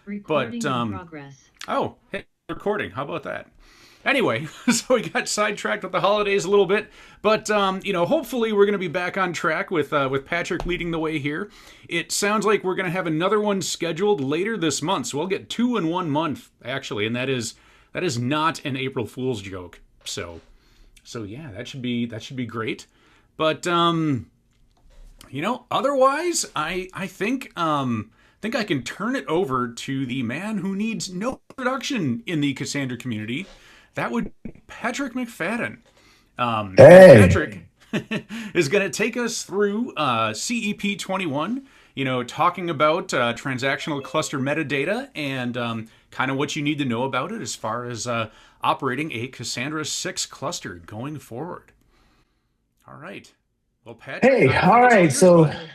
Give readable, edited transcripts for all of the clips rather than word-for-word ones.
Recording in progress. Oh, hey, recording. How about that? Anyway, so we got sidetracked with the holidays a little bit, but hopefully we're going to be back on track with Patrick leading the way here. It sounds like we're going to have another one scheduled later this month, so we'll get two in 1 month actually, and that is not an April Fool's joke. So yeah, that should be great. But otherwise, I think I can turn it over to the man who needs no introduction in the Cassandra community. That would be Patrick McFadin. Hey, Patrick is going to take us through CEP 21, talking about transactional cluster metadata and kind of what you need to know about it as far as operating a Cassandra 6 cluster going forward. All right. Well, Patrick, hey, I all think it's all right. yours, So, bud.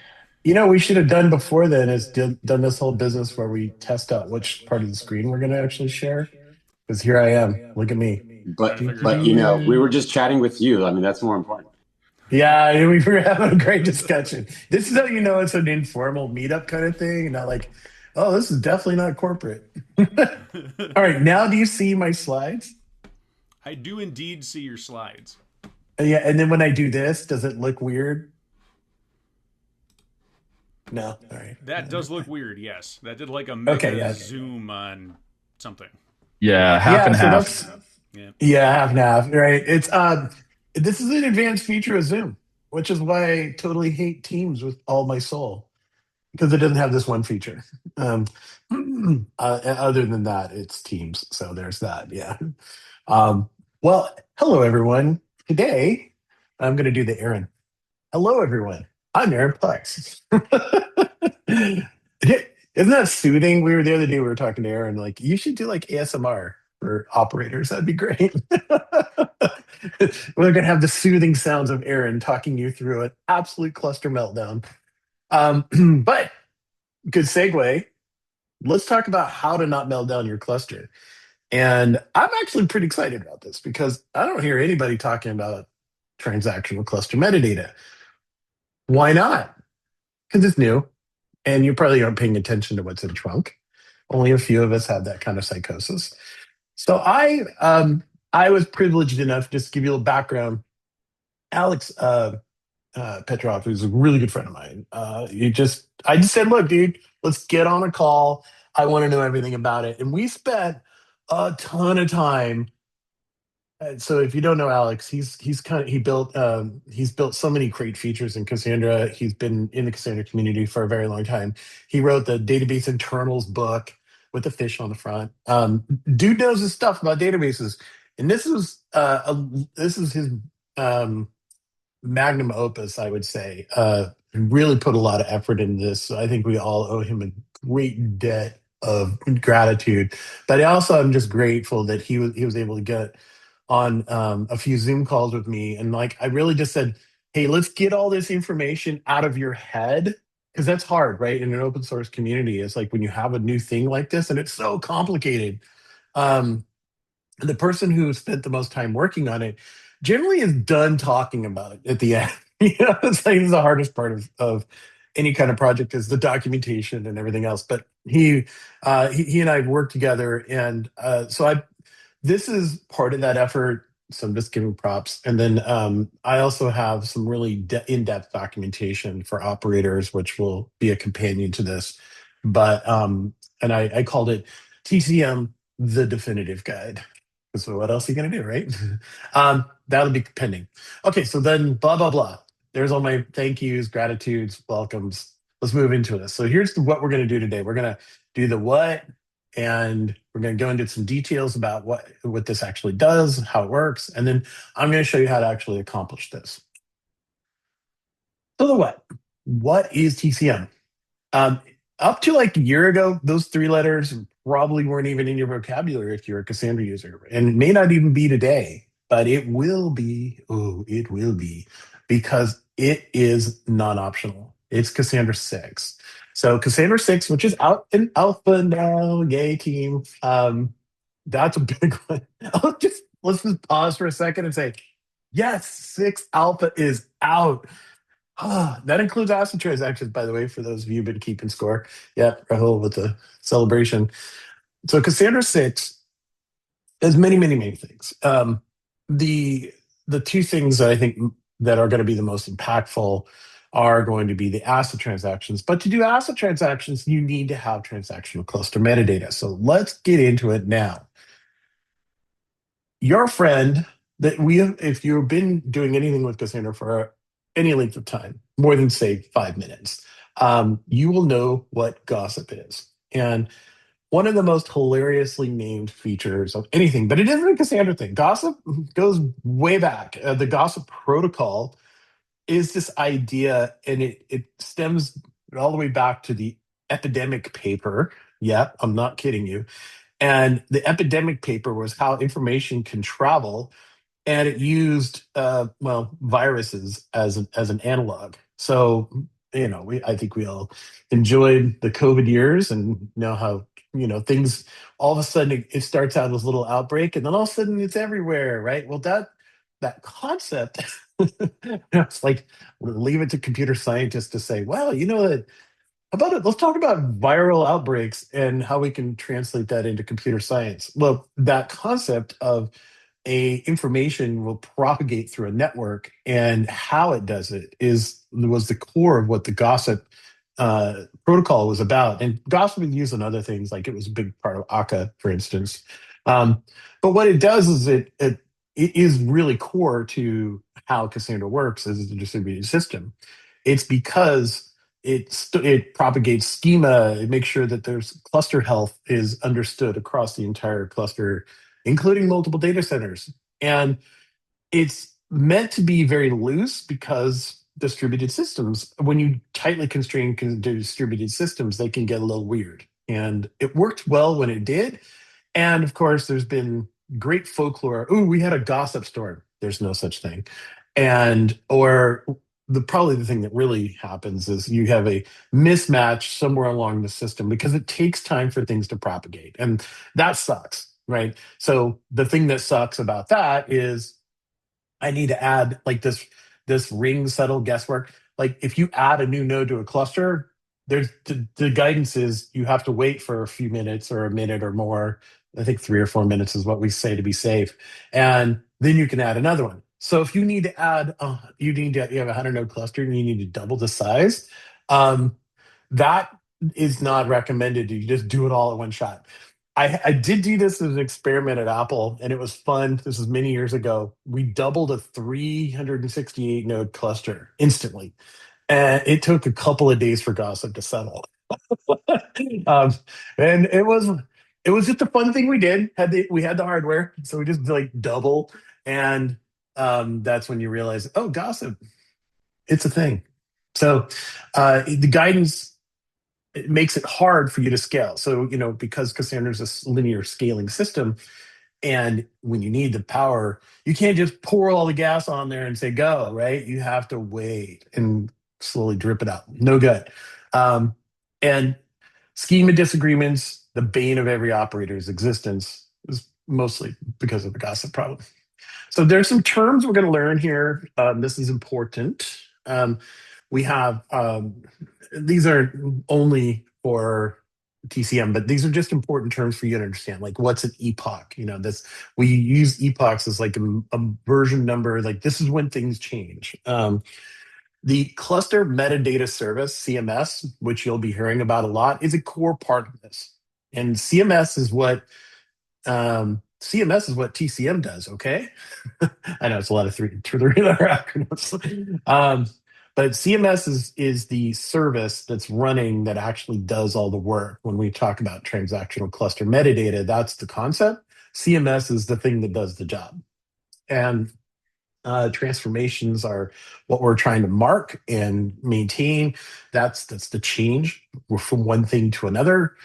we should have done before then is done this whole business where we test out which part of the screen we're going to actually share. Because here I am. Look at me. Got to But figure it but out. we were just chatting with you. I mean, that's more important. Yeah, we were having a great discussion. This is how you know it's an informal meetup kind of thing, and not like, oh, this is definitely not corporate. All right, now do you see my slides? I do indeed see your slides. Yeah, and then when I do this, does it look weird? No. All right. That does look weird, yes. That did like a Okay, mega yeah. zoom on something. Yeah, half Yeah, and so half. that's Yeah. yeah, half and half, right? It's this is an advanced feature of Zoom, which is why I totally hate Teams with all my soul because it doesn't have this one feature. Um, other than that, it's Teams. So there's that. Yeah. Well, hello everyone. Today I'm going to do the Aaron. Hello everyone. I'm Aaron Plex. Isn't that soothing? We were the other day. We were talking to Aaron. Like, you should do like ASMR for operators. That'd be great. We're gonna have the soothing sounds of Aaron talking you through an absolute cluster meltdown. But good segue. Let's talk about how to not melt down your cluster. And I'm actually pretty excited about this because I don't hear anybody talking about transactional cluster metadata. Why not? Because it's new and you probably aren't paying attention to what's in trunk. Only a few of us have that kind of psychosis. So I was privileged enough, just to give you a little background. Alex Petrov, who's a really good friend of mine, I just said, look, dude, let's get on a call. I want to know everything about it. And we spent a ton of time. So if you don't know Alex, he's built so many great features in Cassandra. He's been in the Cassandra community for a very long time. He wrote the database internals book with the fish on the front. Dude knows his stuff about databases, and this is his um, magnum opus, I would say. Really put a lot of effort into this. So I think we all owe him a great debt of gratitude. But also, I'm just grateful that he was able to get on a few Zoom calls with me. And like, I really just said, hey, let's get all this information out of your head. Because that's hard, right? In an open source community, it's like when you have a new thing like this and it's so complicated. Um, the person who spent the most time working on it generally is done talking about it at the end. It's like it's the hardest part of any kind of project is the documentation and everything else. But he and I worked together, and so I this is part of that effort. So I'm just giving props. And then I also have some really in-depth documentation for operators, which will be a companion to this. But and I called it TCM, the definitive guide. So what else are you gonna do, right? That'll be pending. Okay, so then blah blah blah. There's all my thank yous, gratitudes, welcomes. Let's move into this. So here's what we're gonna do today. We're gonna do the what, and we're going to go into some details about what this actually does, how it works, and then I'm going to show you how to actually accomplish this. So the what? What is TCM? Up to like a year ago, those three letters probably weren't even in your vocabulary if you're a Cassandra user, and it may not even be today, but it will be. Oh, it will be because it is non-optional. It's Cassandra 6. So Cassandra 6, which is out in alpha now, yay team. That's a big one. Let's just pause for a second and say, yes, 6 alpha is out. That includes ACID transactions, by the way, for those of you who've been keeping score. Yeah, Rahul with the celebration. So Cassandra 6 does many, many, many things. The two things that I think that are going to be the most impactful are going to be the ACID transactions. But to do ACID transactions, you need to have transactional cluster metadata. So let's get into it now. Your friend if you've been doing anything with Cassandra for any length of time, more than say 5 minutes, you will know what gossip is. And one of the most hilariously named features of anything, but it isn't a Cassandra thing. Gossip goes way back. The gossip protocol is this idea, and it stems all the way back to the epidemic paper. Yeah, I'm not kidding you. And the epidemic paper was how information can travel, and it used viruses as an analog. So I think we all enjoyed the COVID years and know how things all of a sudden it starts out as a little outbreak and then all of a sudden it's everywhere, right? Well, that concept, it's like we'll leave it to computer scientists to say, well, that about it. Let's talk about viral outbreaks and how we can translate that into computer science. Well, that concept of information will propagate through a network and how it does it was the core of what the gossip protocol was about. And gossip is used in other things, like it was a big part of Akka, for instance. But what it does is it is really core to how Cassandra works as a distributed system. It's because it propagates schema. It makes sure that there's cluster health is understood across the entire cluster, including multiple data centers. And it's meant to be very loose because distributed systems, when you tightly constrain distributed systems, they can get a little weird. And it worked well when it did. And of course, there's been great folklore. Oh, we had a gossip storm. There's no such thing. Or probably the thing that really happens is you have a mismatch somewhere along the system because it takes time for things to propagate. And that sucks, right? So the thing that sucks about that is I need to add like this ring settle guesswork. Like if you add a new node to a cluster, there's the guidance is you have to wait for a few minutes or a minute or more. I think 3 or 4 minutes is what we say to be safe. And then you can add another one. So if you need to add, you have a 100 node cluster and you need to double the size, that is not recommended. You just do it all at one shot. I did do this as an experiment at Apple, and it was fun. This was many years ago. We doubled a 368 node cluster instantly, and it took a couple of days for gossip to settle. um, and it was just a fun thing we did. We had the hardware, so we just like double, and that's when you realize, oh, gossip, it's a thing. So the guidance, it makes it hard for you to scale. So, because Cassandra's a linear scaling system, and when you need the power, you can't just pour all the gas on there and say go, right? You have to wait and slowly drip it out. No good. And schema disagreements, the bane of every operator's existence, is mostly because of the gossip problem. So there's some terms we're going to learn here. This is important. We have these are only for TCM, but these are just important terms for you to understand. Like, what's an epoch? We use epochs as like a version number. Like, this is when things change. The cluster metadata service, CMS, which you'll be hearing about a lot, is a core part of this. And CMS is what TCM does. Okay, I know it's a lot of three-letter acronyms. But CMS is the service that's running that actually does all the work. When we talk about transactional cluster metadata, that's the concept. CMS is the thing that does the job. And transformations are what we're trying to mark and maintain. That's the change from one thing to another.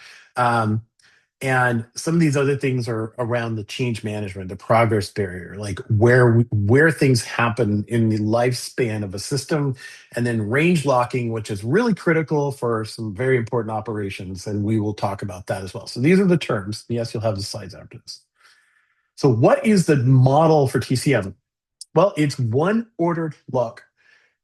And some of these other things are around the change management, the progress barrier, like where things happen in the lifespan of a system, and then range locking, which is really critical for some very important operations. And we will talk about that as well. So these are the terms. Yes, you'll have the slides after this. So what is the model for TCM? Well, it's one ordered lock.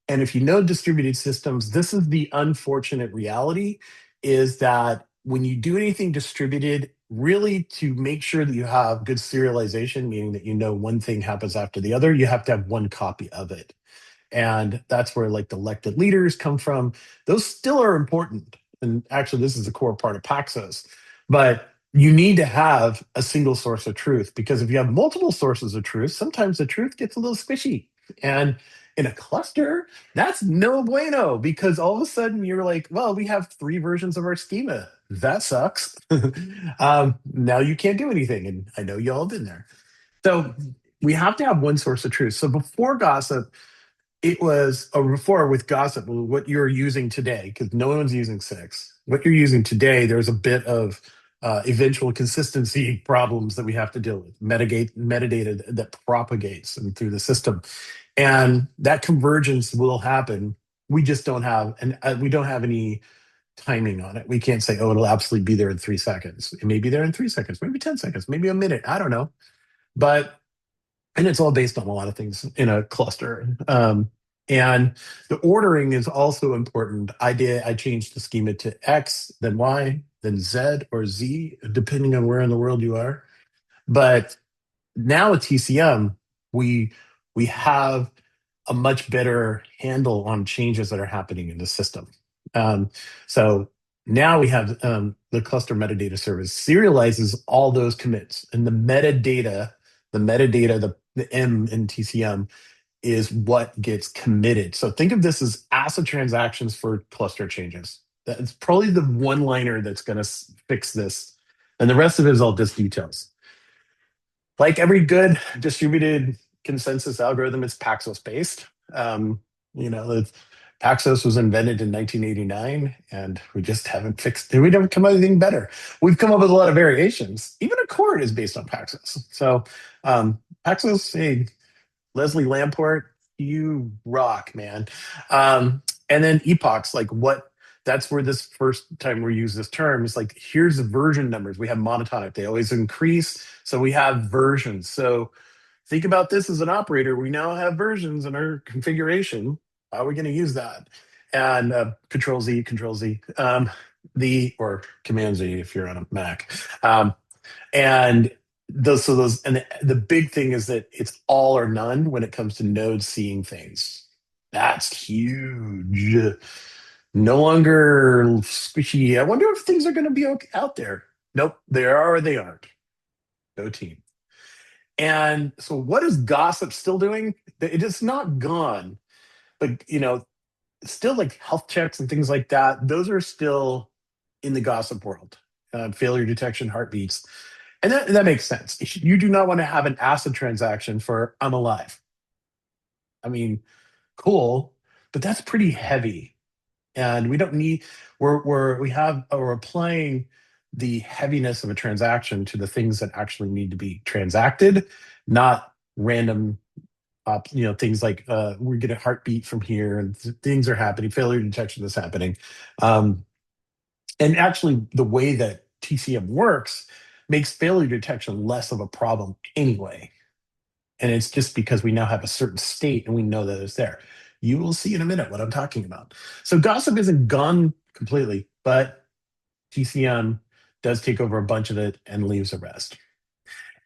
And if you know distributed systems, this is the unfortunate reality, is that when you do anything distributed, really to make sure that you have good serialization, meaning that you know one thing happens after the other, you have to have one copy of it. And that's where like the elected leaders come from. Those still are important. And actually, this is a core part of Paxos. But you need to have a single source of truth, because if you have multiple sources of truth, sometimes the truth gets a little squishy. And in a cluster, that's no bueno, because all of a sudden you're like, well, we have 3 versions of our schema. That sucks. Now you can't do anything. And I know y'all have been there. So we have to have one source of truth. So before gossip, it was, or before with gossip, what you're using today, because no one's using 6. What you're using today, there's a bit of eventual consistency problems that we have to deal with. Metadata that propagates and through the system, and that convergence will happen. We just don't have, and we don't have any timing on it. We can't say, oh, it'll absolutely be there in 3 seconds. It may be there in 3 seconds, maybe 10 seconds, maybe a minute. I don't know, but and it's all based on a lot of things in a cluster. And the ordering is also important. I changed the schema to X, then Y, then Z or Z, depending on where in the world you are. But now with TCM, we we have a much better handle on changes that are happening in the system. So now we have the cluster metadata service serializes all those commits, and the M in TCM is what gets committed. So think of this as ACID transactions for cluster changes. That's probably the one liner that's going to fix this. And the rest of it is all just details. Like every good distributed consensus algorithm, it's Paxos based. Paxos was invented in 1989, and we just haven't fixed it. We don't come up with anything better. We've come up with a lot of variations. Even Accord is based on Paxos. So Paxos, hey, Leslie Lamport, you rock, man. And then epochs, like what, that's where this first time we use this term is like, here's the version numbers. We have monotonic, they always increase. So we have versions. So think about this as an operator. We now have versions in our configuration. How are we going to use that? And Control Z, or Command Z if you're on a Mac. And the big thing is that it's all or none when it comes to nodes seeing things. That's huge. No longer squishy. I wonder if things are going to be out there. Nope, they are or they aren't. No team. And so what is gossip still doing? It is not gone, but still like health checks and things like that. Those are still in the gossip world. Failure detection, heartbeats. And that makes sense. You do not want to have an ACID transaction for I'm alive. I mean, cool, but that's pretty heavy. And we don't need, we're applying the heaviness of a transaction to the things that actually need to be transacted, not random things like we get a heartbeat from here and things are happening, failure detection is happening. And actually the way that TCM works makes failure detection less of a problem anyway. And it's just because we now have a certain state and we know that it's there. You will see in a minute what I'm talking about. So gossip isn't gone completely, but TCM does take over a bunch of it and leaves the rest.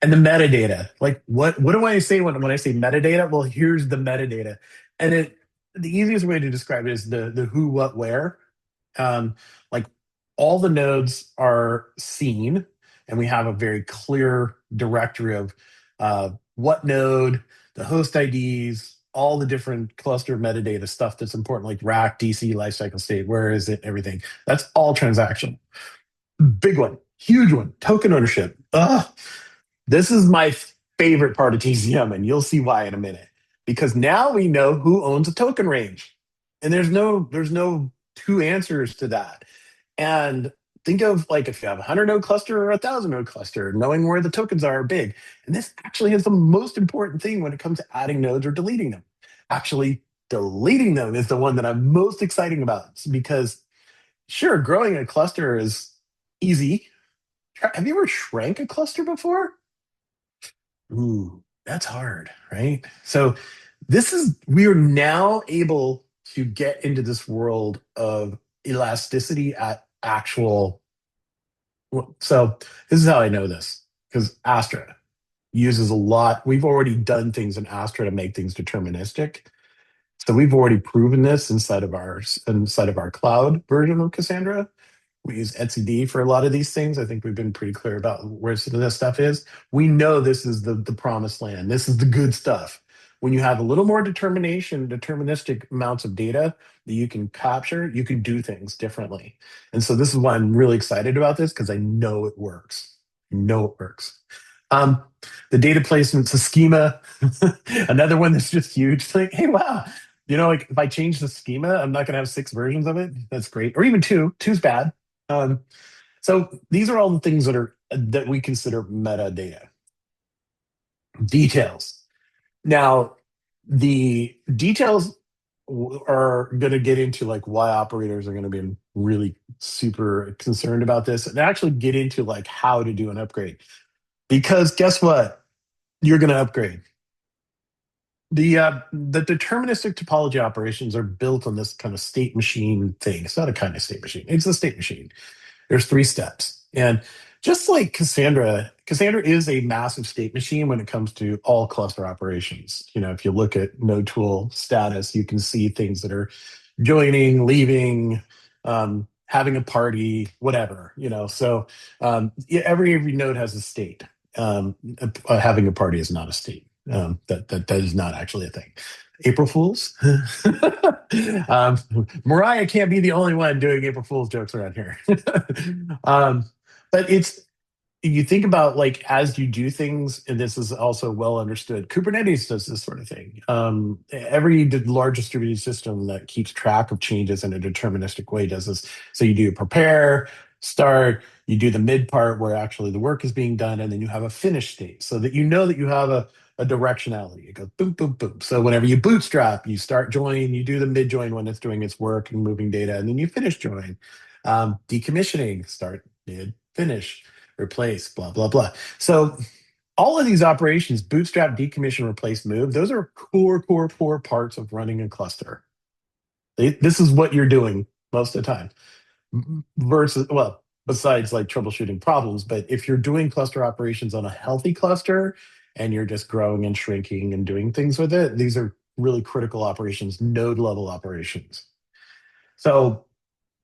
And the metadata, like what do I say when I say metadata? Well, here's the metadata. And the easiest way to describe it is the who, what, where. Like all the nodes are seen, and we have a very clear directory of what node, the host IDs, all the different cluster metadata stuff that's important, like rack, DC, lifecycle state, where is it, everything. That's all transactional. Big one, huge one, token ownership. This is my favorite part of TCM, and you'll see why in a minute. Because now we know who owns a token range. And there's no two answers to that. And think of like if you have a 100 node cluster or a 1,000 node cluster, knowing where the tokens are big. And this actually is the most important thing when it comes to adding nodes or deleting them. Actually, deleting them is the one that I'm most excited about, because sure, growing a cluster is easy. Have you ever shrank a cluster before? Ooh, that's hard, right? So we are now able to get into this world of elasticity at actual. So this is how I know this, because Astra uses a lot. We've already done things in Astra to make things deterministic. So we've already proven this inside of our cloud version of Cassandra. We use etcd for a lot of these things. I think we've been pretty clear about where some of this stuff is. We know this is the promised land. This is the good stuff. When you have a little more deterministic amounts of data that you can capture, you can do things differently. And so this is why I'm really excited about this, because I know it works. I know it works. The data placement's a schema. Another one that's just huge. It's like, hey, wow. Like if I change the schema, I'm not going to have 6 versions of it. That's great. Or even 2. 2's bad. So these are all the things that we consider metadata. Details. Now, the details are going to get into like why operators are going to be really super concerned about this, and actually get into like how to do an upgrade. Because guess what? You're going to upgrade. The deterministic topology operations are built on this kind of state machine thing. It's not a kind of state machine. It's a state machine. There's 3 steps. And just like Cassandra is a massive state machine when it comes to all cluster operations. If you look at node tool status, you can see things that are joining, leaving, having a party, whatever. So every node has a state. Having a party is not a state. That is not actually a thing. April Fools. Mariah can't be the only one doing April Fools jokes around here. But you think about like as you do things, and this is also well understood. Kubernetes does this sort of thing. Every large distributed system that keeps track of changes in a deterministic way does this. So you do prepare, start, you do the mid part where actually the work is being done, and then you have a finish state so that you know that you have a directionality. It goes boom, boom, boom. So whenever you bootstrap, you start join, you do the mid join when it's doing its work and moving data, and then you finish join. Decommissioning, start, mid, finish, replace, blah, blah, blah. So all of these operations, bootstrap, decommission, replace, move, those are core parts of running a cluster. This is what you're doing most of the time. Besides like troubleshooting problems, but if you're doing cluster operations on a healthy cluster and you're just growing and shrinking and doing things with it, these are really critical operations, node level operations. So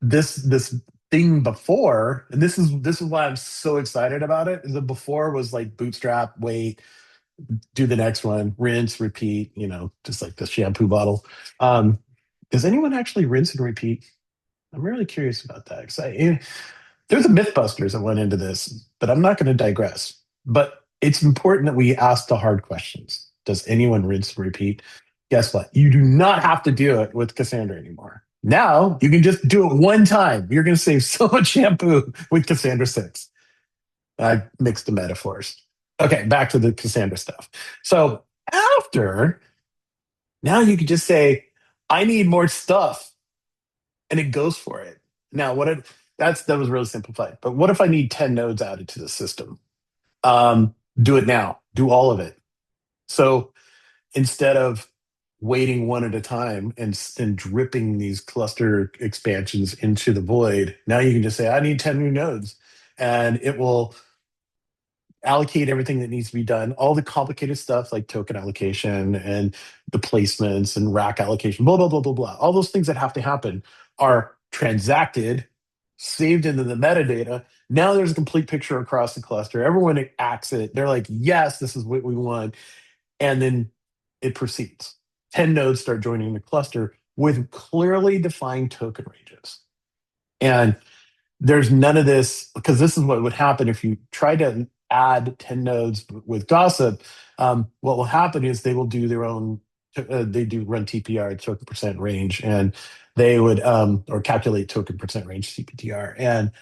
this thing before, and this is why I'm so excited about it, is that before was like bootstrap, wait, do the next one, rinse, repeat, just like the shampoo bottle. Does anyone actually rinse and repeat? I'm really curious about that. There's a Mythbusters that went into this, but I'm not going to digress. But it's important that we ask the hard questions. Does anyone rinse and repeat? Guess what? You do not have to do it with Cassandra anymore. Now you can just do it one time. You're going to save so much shampoo with Cassandra 6. I mixed the metaphors. Okay, back to the Cassandra stuff. So now you can just say, I need more stuff. And it goes for it. Now, that was really simplified. But what if I need 10 nodes added to the system? Do it now. Do all of it. So instead of waiting one at a time and dripping these cluster expansions into the void, now you can just say, I need 10 new nodes. And it will allocate everything that needs to be done, all the complicated stuff like token allocation and the placements and rack allocation, blah, blah, blah, blah, blah. All those things that have to happen are transacted, saved into the metadata. Now there's a complete picture across the cluster. Everyone acts it. They're like, yes, this is what we want. And then it proceeds. 10 nodes start joining the cluster with clearly defined token ranges. And there's none of this, because this is what would happen if you try to add 10 nodes with Gossip. What will happen is they will do their own, they do run TPR, token percent range, and they would, or calculate token percent range, CPTR, and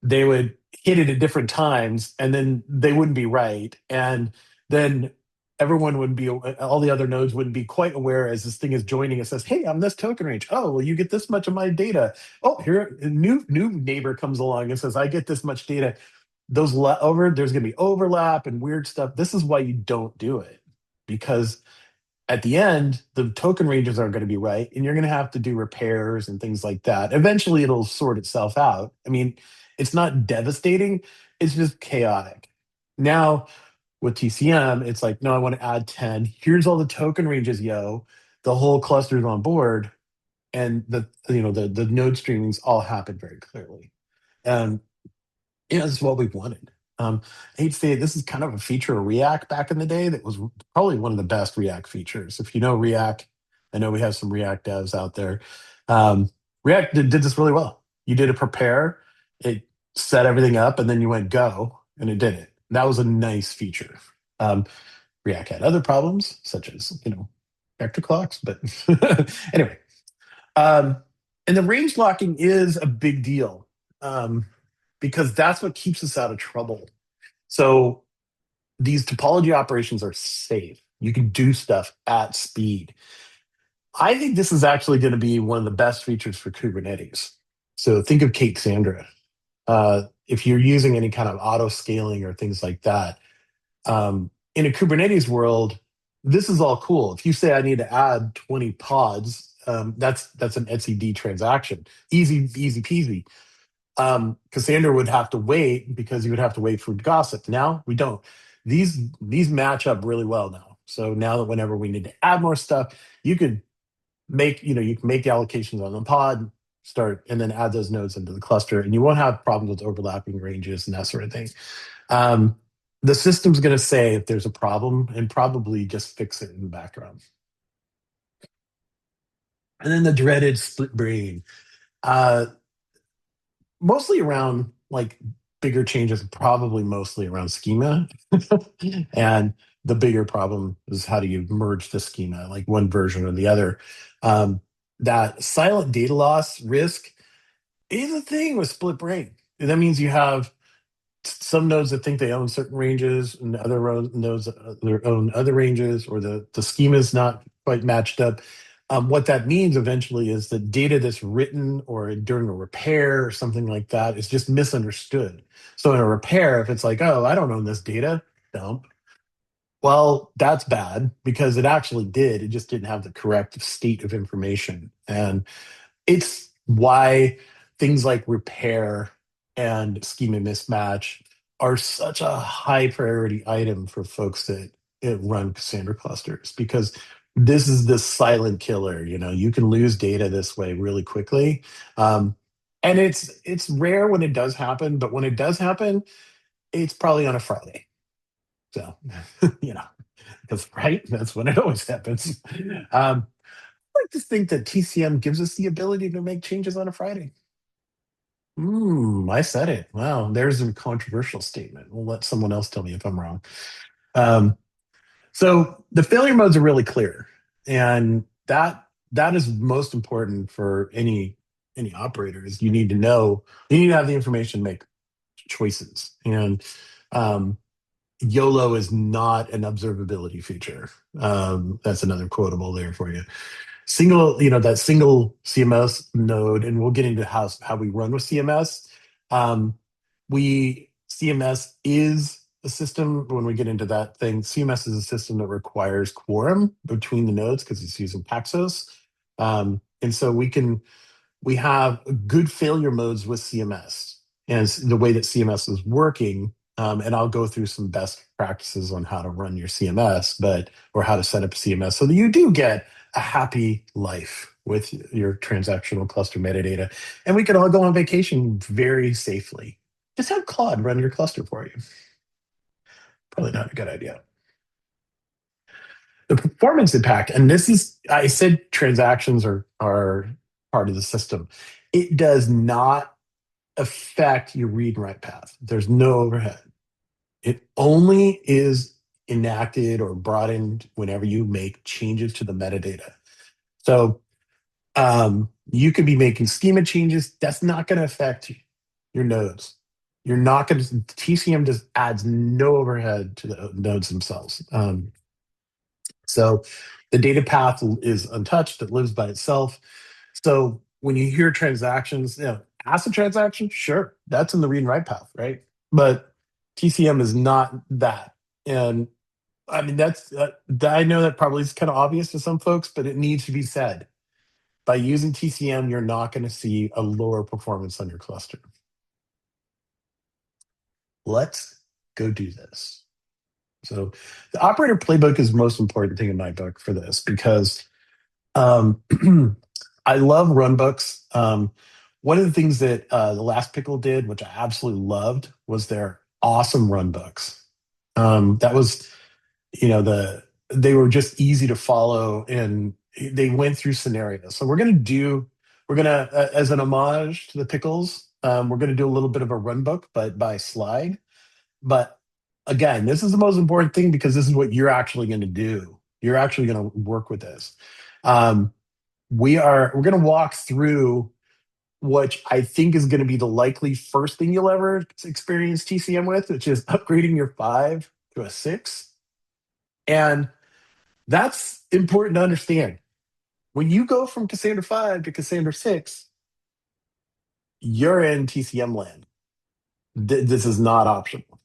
they would hit it at different times, and then they wouldn't be right. And then everyone wouldn't be, all the other nodes wouldn't be quite aware as this thing is joining. It says, hey, I'm this token range. Oh, well, you get this much of my data. Oh, here, a new neighbor comes along and says, I get this much data. There's going to be overlap and weird stuff. This is why you don't do it, because at the end, the token ranges aren't going to be right, and you're going to have to do repairs and things like that. Eventually, it'll sort itself out. I mean, it's not devastating, it's just chaotic. Now, with TCM, it's like, no, I want to add 10. Here's all the token ranges, yo. The whole cluster's on board, and the node streamings all happen very clearly. And this is what we wanted. I hate to say it, this is kind of a feature of React back in the day that was probably one of the best React features. If you know React, I know we have some React devs out there. React did this really well. You did a prepare, it set everything up, and then you went go, and it did it. That was a nice feature. React had other problems, such as vector clocks, but anyway. And the range locking is a big deal. Because that's what keeps us out of trouble. So these topology operations are safe. You can do stuff at speed. I think this is actually going to be one of the best features for Kubernetes. So think of Cassandra. If you're using any kind of auto scaling or things like that, in a Kubernetes world, this is all cool. If you say I need to add 20 pods, that's an etcd transaction. Easy peasy. Cassandra would have to wait because you would have to wait for gossip. Now we don't. These match up really well now. So now that whenever we need to add more stuff, you can make the allocations on the pod, start, and then add those nodes into the cluster, and you won't have problems with overlapping ranges and that sort of thing. The system's going to say if there's a problem and probably just fix it in the background. And then the dreaded split brain. Mostly around bigger changes, probably mostly around schema. And the bigger problem is how do you merge the schema, like one version or the other. That silent data loss risk is a thing with split brain. That means you have some nodes that think they own certain ranges and other nodes that own other ranges, or the schema is not quite matched up. What that means eventually is that data that's written or during a repair or something like that is just misunderstood. So in a repair, if it's like, oh, I don't own this data, dump. Well, that's bad because it actually did. It just didn't have the correct state of information. And it's why things like repair and schema mismatch are such a high priority item for folks that run Cassandra clusters, because this is the silent killer. You can lose data this way really quickly. And it's rare when it does happen, but when it does happen, it's probably on a Friday. So, because that's when it always happens. I like to think that TCM gives us the ability to make changes on a Friday. I said it. Wow, there's a controversial statement. We'll let someone else tell me if I'm wrong. So the failure modes are really clear, and that is most important for any operators. You need to have the information to make choices. And YOLO is not an observability feature. That's another quotable there for you. That single CMS node, and we'll get into how we run with CMS. CMS is a system, when we get into that thing, CMS is a system that requires quorum between the nodes because it's using Paxos. And so we have good failure modes with CMS and the way that CMS is working. And I'll go through some best practices on how to run your CMS, or how to set up a CMS so that you do get a happy life with your transactional cluster metadata. And we can all go on vacation very safely. Just have Claude run your cluster for you. Probably not a good idea. The performance impact, and I said transactions are part of the system. It does not affect your read and write path. There's no overhead. It only is enacted or brought in whenever you make changes to the metadata. So you could be making schema changes. That's not going to affect your nodes. You're not going to, TCM just adds no overhead to the nodes themselves. So the data path is untouched. It lives by itself. So when you hear transactions, ACID transaction, sure, that's in the read and write path, right? But TCM is not that. And I mean, I know that probably is kind of obvious to some folks, but it needs to be said. By using TCM, you're not going to see a lower performance on your cluster. Let's go do this. So the operator playbook is the most important thing in my book for this because um, I love runbooks. One of the things that the last pickle did, which I absolutely loved, was their awesome runbooks. That was, they were just easy to follow and they went through scenarios. So we're gonna as an homage to the pickles, we're gonna do a little bit of a runbook, but by slide. But again, this is the most important thing because this is what you're actually going to do. You're actually going to work with this. Um, we're going to walk through what I think is going to be the likely first thing you'll ever experience TCM with, which is upgrading your 5 to a 6. And that's important to understand. When you go from Cassandra 5 to Cassandra 6, you're in TCM land. This is not optional.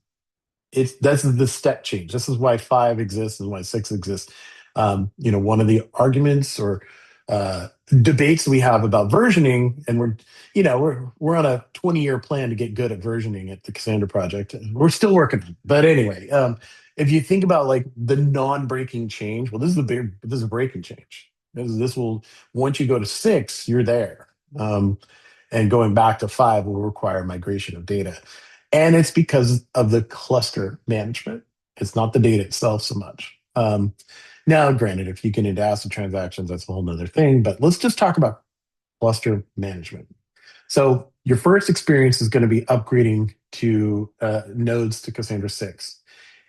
This is the step change. This is why 5 exists and why 6 exists. One of the arguments or debates we have about versioning, and we're on a 20-year plan to get good at versioning at the Cassandra project. We're still working on it. But anyway, if you think about like the non-breaking change, well, this is a breaking change. This will, once you go to 6, you're there. And going back to 5 will require migration of data. And it's because of the cluster management. It's not the data itself so much. Now, granted, if you get into ACID transactions, that's a whole nother thing, but let's just talk about cluster management. So your first experience is going to be upgrading to nodes to Cassandra 6.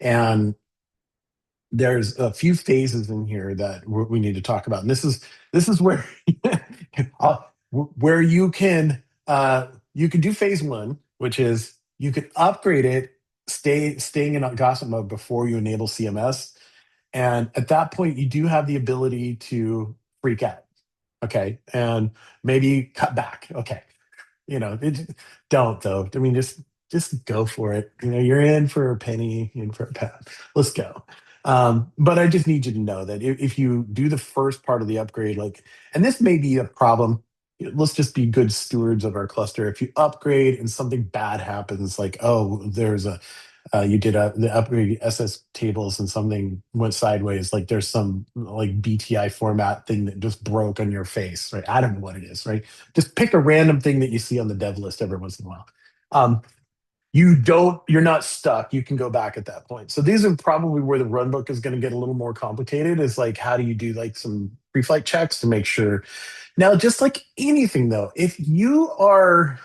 And there's a few phases in here that we need to talk about. And this is where where you can do phase 1, which is you can upgrade it, staying in gossip mode before you enable CMS. And at that point, you do have the ability to freak out. Okay. And maybe cut back. Okay. Don't though. I mean, just go for it. You're in for a penny, in for a pound. Let's go. But I just need you to know that if you do the first part of the upgrade, and this may be a problem, let's just be good stewards of our cluster. If you upgrade and something bad happens, like, oh, you did the upgrade SS tables and something went sideways, like there's some like BTI format thing that just broke on your face, right? I don't know what it is, right? Just pick a random thing that you see on the dev list every once in a while. You're not stuck. You can go back at that point. So these are probably where the runbook is going to get a little more complicated, is like, how do you do like some pre-flight checks to make sure. Now, just like anything though, if you are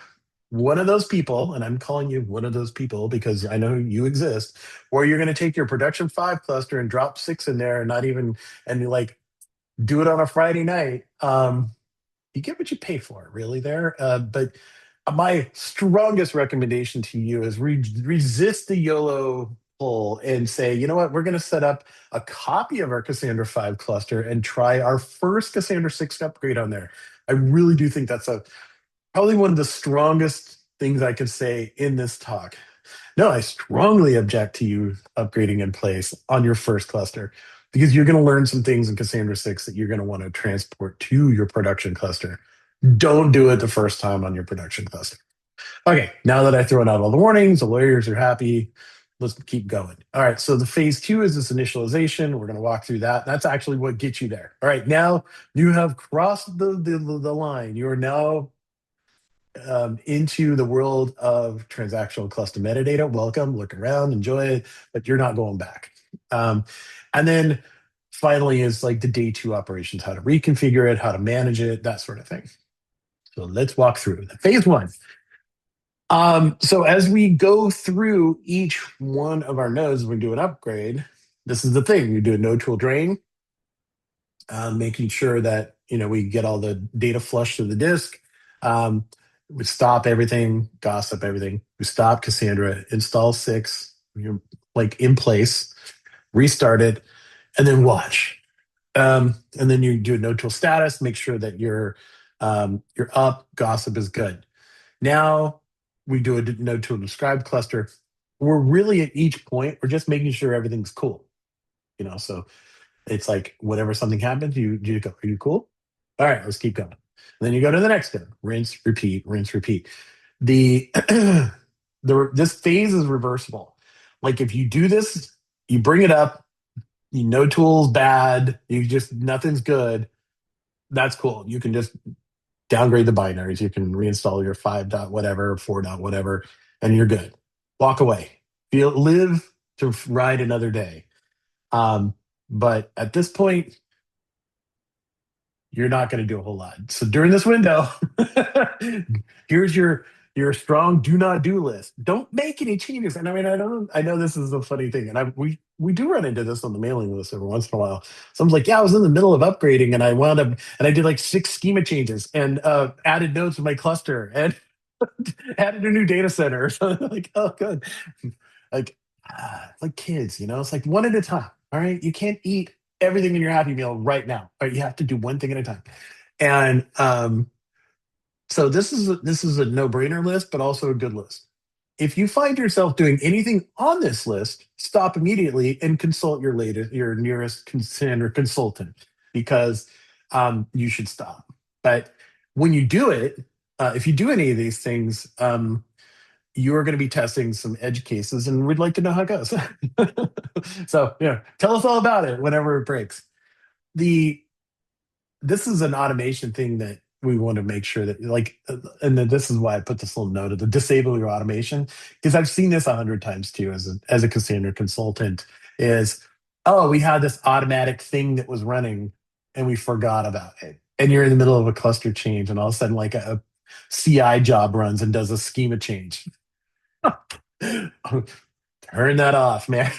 one of those people, and I'm calling you one of those people because I know you exist, where you're going to take your production 5 cluster and drop 6 in there and you like do it on a Friday night. You get what you pay for, really there. But my strongest recommendation to you is resist the YOLO pull and say, you know what, we're going to set up a copy of our Cassandra 5 cluster and try our first Cassandra 6 upgrade on there. I really do think that's probably one of the strongest things I could say in this talk. No, I strongly object to you upgrading in place on your first cluster because you're going to learn some things in Cassandra 6 that you're going to want to transport to your production cluster. Don't do it the first time on your production cluster. Okay, now that I've thrown out all the warnings, the lawyers are happy. Let's keep going. All right, so the phase 2 is this initialization. We're going to walk through that. That's actually what gets you there. All right, now you have crossed the line. You are now into the world of transactional cluster metadata. Welcome, look around, enjoy it, but you're not going back. And then finally is like the day 2 operations, how to reconfigure it, how to manage it, that sort of thing. So let's walk through phase 1. So as we go through each one of our nodes, we do an upgrade. This is the thing, we do a node tool drain, making sure that we get all the data flushed to the disk. We stop everything, gossip everything. We stop Cassandra, install 6, you're like in place, restart it, and then watch. And then you do a node tool status, make sure that you're up, gossip is good. Now we do a node tool describe cluster. We're really at each point, we're just making sure everything's cool. So it's like whenever something happens, you go, are you cool? All right, let's keep going. And then you go to the next one. Rinse, repeat, rinse, repeat. The this phase is reversible. Like if you do this, you bring it up, no tools bad, nothing's good. That's cool. You can just downgrade the binaries. You can reinstall your 5 dot whatever, 4 dot whatever, and you're good. Walk away. Live to ride another day. But at this point, you're not going to do a whole lot. So during this window, here's your strong do not do list. Don't make any changes. And I mean, I know this is a funny thing, and we do run into this on the mailing list every once in a while. Someone's like, yeah, I was in the middle of upgrading and I wound up and I did like 6 schema changes and added nodes to my cluster and added a new data center. So like, oh good. Like kids, it's like one at a time. All right. You can't eat everything in your Happy Meal right now. All right, you have to do one thing at a time. And so this is a no-brainer list, but also a good list. If you find yourself doing anything on this list, stop immediately and consult your nearest Cassandra consultant, because you should stop. But when you do it, if you do any of these things, you are going to be testing some edge cases, and we'd like to know how it goes. So, tell us all about it whenever it breaks. This is an automation thing that we want to make sure that, like, and then this is why I put this little note of the disable your automation, because I've seen this 100 times too as a Cassandra consultant. We had this automatic thing that was running and we forgot about it, and you're in the middle of a cluster change, and all of a sudden, like a CI job runs and does a schema change. Turn that off, man.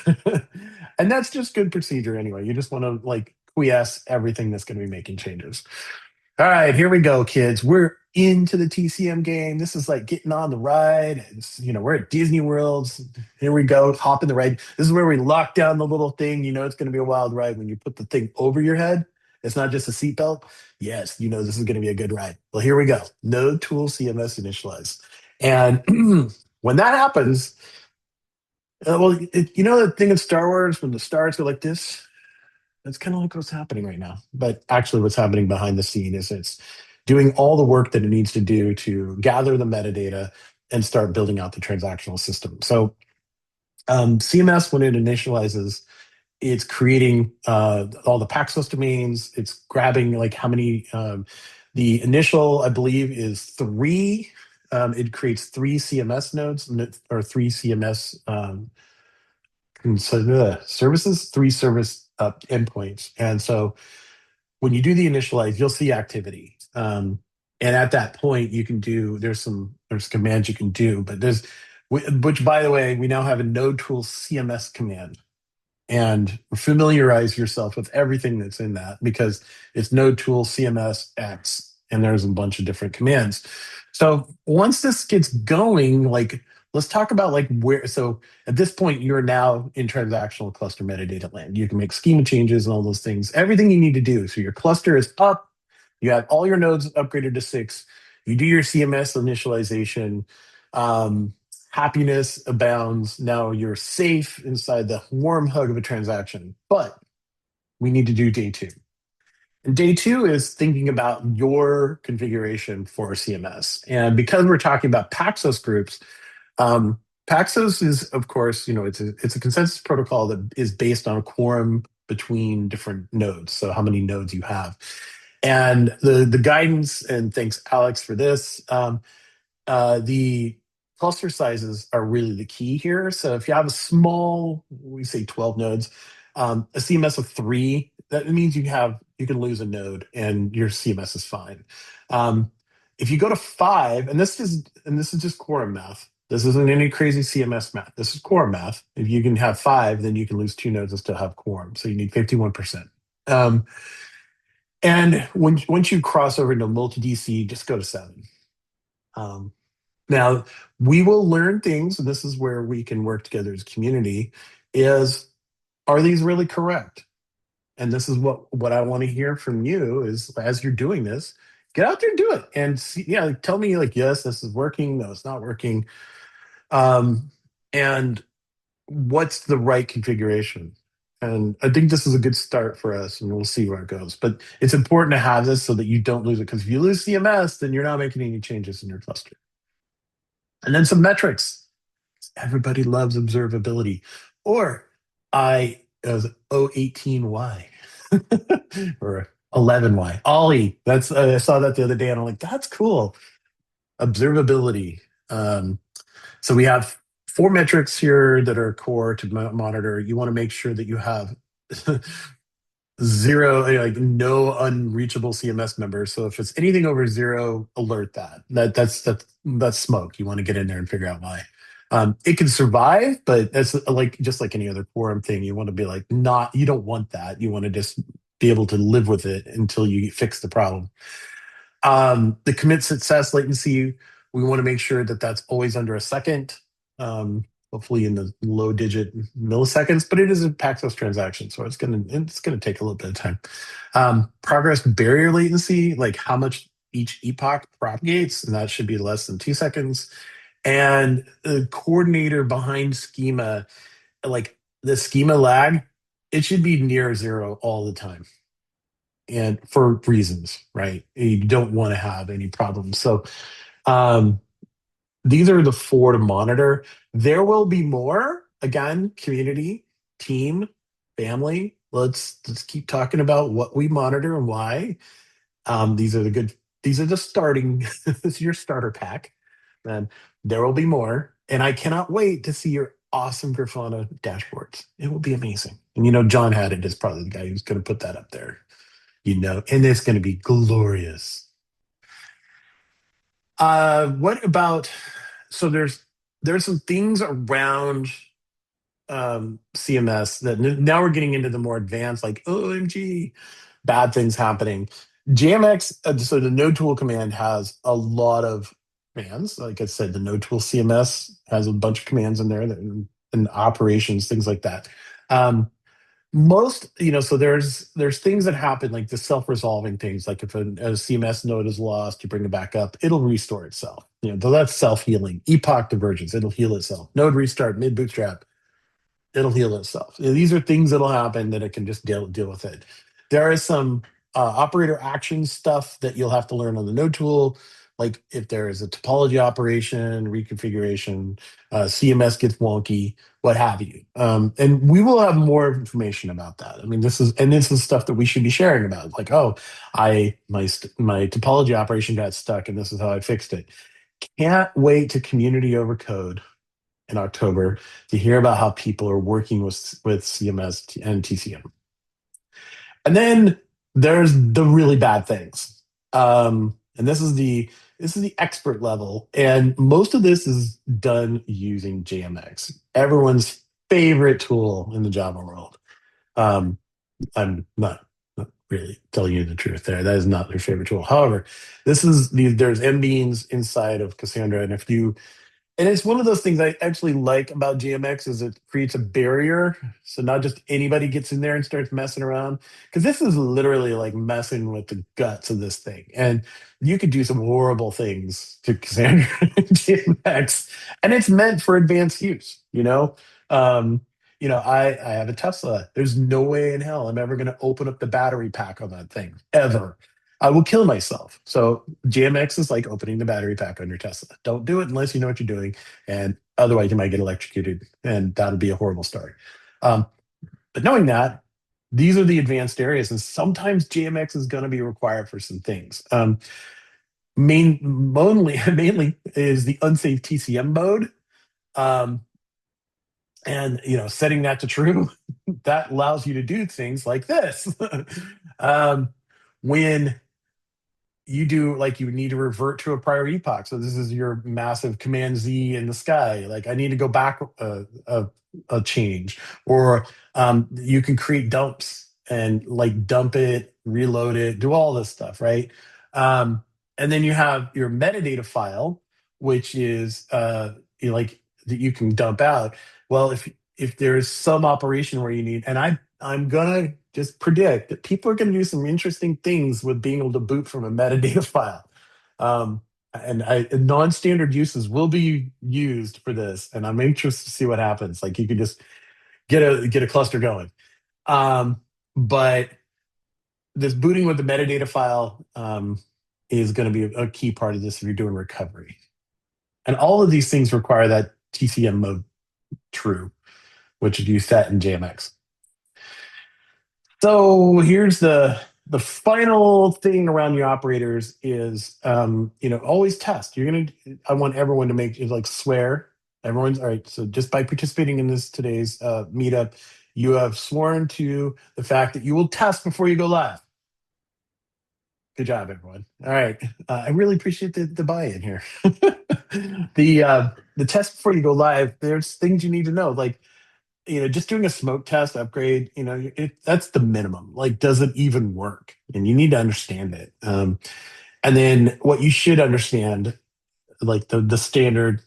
And that's just good procedure anyway. You just want to like quiesce everything that's going to be making changes. All right, here we go, kids. We're into the TCM game. This is like getting on the ride. We're at Disney World. Here we go, hop in the ride. This is where we lock down the little thing. It's going to be a wild ride when you put the thing over your head. It's not just a seatbelt. Yes, this is going to be a good ride. Well, here we go. Node tool CMS initialize. And when that happens, the thing in Star Wars when the stars go like this, that's kind of like what's happening right now. But actually what's happening behind the scene is it's doing all the work that it needs to do to gather the metadata and start building out the transactional system. So CMS, when it initializes, it's creating all the Paxos domains. It's grabbing like how many, the initial, I believe, is 3. It creates 3 CMS nodes or 3 CMS services, 3 service endpoints. And so when you do the initialize, you'll see activity. And at that point, you can do, there's commands you can do, but which by the way, we now have a node tool CMS command. And familiarize yourself with everything that's in that, because it's node tool CMS X, and there's a bunch of different commands. So once this gets going, like, let's talk about like where. So at this point, you're now in transactional cluster metadata land. You can make schema changes and all those things, everything you need to do. So your cluster is up. You have all your nodes upgraded to 6. You do your CMS initialization. Happiness abounds. Now you're safe inside the warm hug of a transaction. But we need to do day 2. And day 2 is thinking about your configuration for CMS. And because we're talking about Paxos groups, Paxos is, of course, it's a consensus protocol that is based on a quorum between different nodes. So how many nodes you have. And the guidance, and thanks Alex for this, the cluster sizes are really the key here. So if you have a small, we say 12 nodes, a CMS of 3, that means you can lose a node and your CMS is fine. If you go to 5, and this is just quorum math. This isn't any crazy CMS math. This is quorum math. If you can have 5, then you can lose 2 nodes and still have quorum. So you need 51%. And once you cross over into multi-DC, just go to 7. Now, we will learn things, and this is where we can work together as a community, are these really correct? And this is what I want to hear from you is, as you're doing this, get out there and do it. And see, tell me like, yes, this is working. No, it's not working. And what's the right configuration? And I think this is a good start for us, and we'll see where it goes. But it's important to have this so that you don't lose it, because if you lose CMS, then you're not making any changes in your cluster. And then some metrics. Everybody loves observability. Or I as O18Y or 11Y. Ollie. That's I saw that the other day and I'm like, that's cool. Observability. So we have 4 metrics here that are core to monitor. You want to make sure that you have zero, like no unreachable CMS members. So if it's anything over 0, alert that. That's smoke. You want to get in there and figure out why. It can survive, but that's like just like any other quorum thing. You want to be like not. You don't want that. You want to just be able to live with it until you fix the problem. The commit success latency, we want to make sure that that's always under a second, hopefully in the low digit milliseconds, but it is a Paxos transaction, so it's gonna take a little bit of time. Progress barrier latency, like how much each epoch propagates, and that should be less than 2 seconds. And the coordinator behind schema, like the schema lag, it should be near 0 all the time, and for reasons, right? You don't want to have any problems. So these are the 4 to monitor. There will be more. Again, community, team, family. Let's keep talking about what we monitor and why. These are the starting, this is your starter pack. And there will be more. And I cannot wait to see your awesome Grafana dashboards. It will be amazing. And John Haddon is probably the guy who's going to put that up there. And it's going to be glorious. What about, so there's some things around CMS that now we're getting into the more advanced, like OMG, bad things happening. JMX, so the node tool command has a lot of commands. Like I said, the node tool CMS has a bunch of commands in there and operations, things like that. So there's things that happen, like the self-resolving things, like if a CMS node is lost, you bring it back up, it'll restore itself. That's self-healing. Epoch divergence, it'll heal itself. Node restart, mid bootstrap, it'll heal itself. These are things that'll happen that it can just deal with it. There is some operator action stuff that you'll have to learn on the node tool, like if there is a topology operation, reconfiguration, CMS gets wonky, what have you. And we will have more information about that. I mean, this is stuff that we should be sharing about. Like, my topology operation got stuck, and this is how I fixed it. Can't wait to community over code in October to hear about how people are working with CMS and TCM. And then there's the really bad things. And this is the expert level. And most of this is done using JMX, everyone's favorite tool in the Java world. I'm not really telling you the truth there. That is not their favorite tool. However, there's mbeans inside of Cassandra. And it's one of those things I actually like about GMX is it creates a barrier. So not just anybody gets in there and starts messing around. Because this is literally like messing with the guts of this thing. And you could do some horrible things to Cassandra and GMX. And it's meant for advanced use, I have a Tesla. There's no way in hell I'm ever going to open up the battery pack on that thing, ever. I will kill myself. So GMX is like opening the battery pack on your Tesla. Don't do it unless you know what you're doing, and otherwise you might get electrocuted, and that'll be a horrible story. But knowing that, these are the advanced areas, and sometimes GMX is going to be required for some things. Mainly is the unsafe TCM mode, and setting that to true. That allows you to do things like this. When you do, like, you need to revert to a prior epoch. So this is your massive Command Z in the sky. Like, I need to go back a change, or you can create dumps and like dump it, reload it, do all this stuff, right? And then you have your metadata file, which is like that you can dump out. Well, if there's some operation where you need, and I'm gonna just predict that people are going to do some interesting things with being able to boot from a metadata file. And non-standard uses will be used for this, and I'm anxious to see what happens. Like, you could just get a cluster going. But this booting with the metadata file is going to be a key part of this if you're doing recovery. And all of these things require that TCM mode true, which you set in JMX. So here's the final thing around your operators is always test. I want everyone to make it like swear. Everyone's all right. So just by participating in this today's meetup, you have sworn to the fact that you will test before you go live. Good job, everyone. All right. I really appreciate the buy-in here. The test before you go live, there's things you need to know. Like, just doing a smoke test upgrade, that's the minimum. Like, does it even work? And you need to understand it. And then what you should understand, like the standard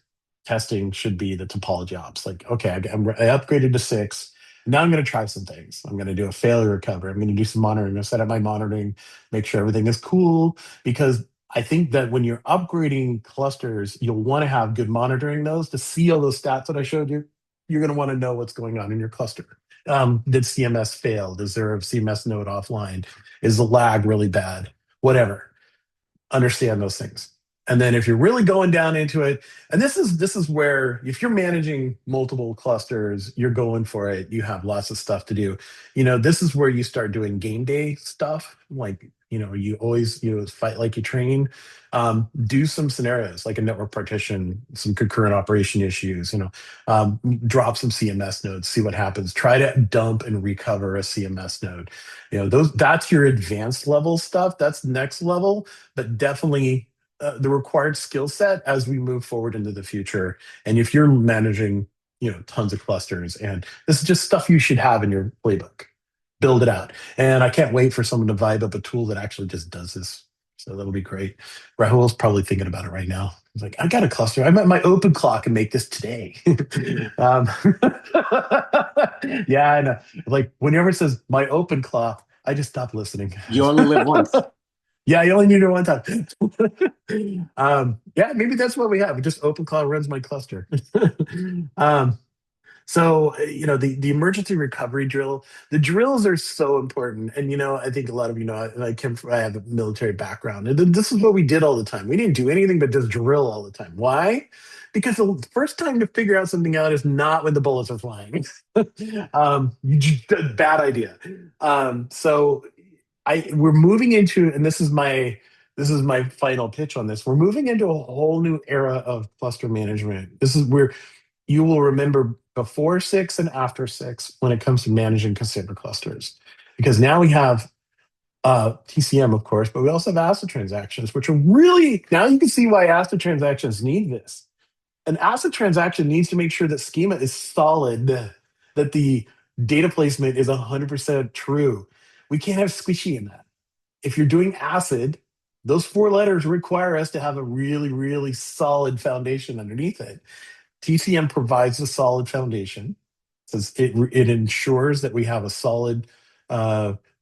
testing should be the topology ops. Like, okay, I upgraded to 6. Now I'm going to try some things. I'm going to do a failure recovery. I'm going to do some monitoring. I'm going to set up my monitoring, make sure everything is cool. Because I think that when you're upgrading clusters, you'll want to have good monitoring those to see all those stats that I showed you. You're going to want to know what's going on in your cluster. Did CMS fail? Is there a CMS node offline? Is the lag really bad? Whatever. Understand those things. And then if you're really going down into it, and this is where if you're managing multiple clusters, you're going for it. You have lots of stuff to do. This is where you start doing game day stuff. Like, you always fight like you train. Do some scenarios like a network partition, some concurrent operation issues. Drop some CMS nodes, see what happens. Try to dump and recover a CMS node. That's your advanced level stuff. That's next level, but definitely the required skill set as we move forward into the future. And if you're managing, tons of clusters, and this is just stuff you should have in your playbook, build it out. And I can't wait for someone to vibe up a tool that actually just does this. So that'll be great. Rahul's probably thinking about it right now. He's like, I got a cluster. I'm at my open clock and make this today. Yeah, I know. Like whenever it says my open clock, I just stop listening. You only live once. Yeah, you only need it one time. Yeah, maybe that's what we have. Just OpenCloud runs my cluster. So the emergency recovery drill. The drills are so important, and I think a lot of I have a military background, and this is what we did all the time. We didn't do anything but just drill all the time. Why? Because the first time to figure out something out is not when the bullets are flying. Bad idea. So we're moving into, and this is my final pitch on this. We're moving into a whole new era of cluster management. This is where you will remember before 6 and after 6 when it comes to managing Cassandra clusters, because now we have TCM, of course, but we also have ACID transactions, which are really, now you can see why ACID transactions need this. An ACID transaction needs to make sure that schema is solid, that the data placement is 100% true. We can't have squishy in that. If you're doing ACID, those 4 letters require us to have a really, really solid foundation underneath it. TCM provides a solid foundation. It ensures that we have a solid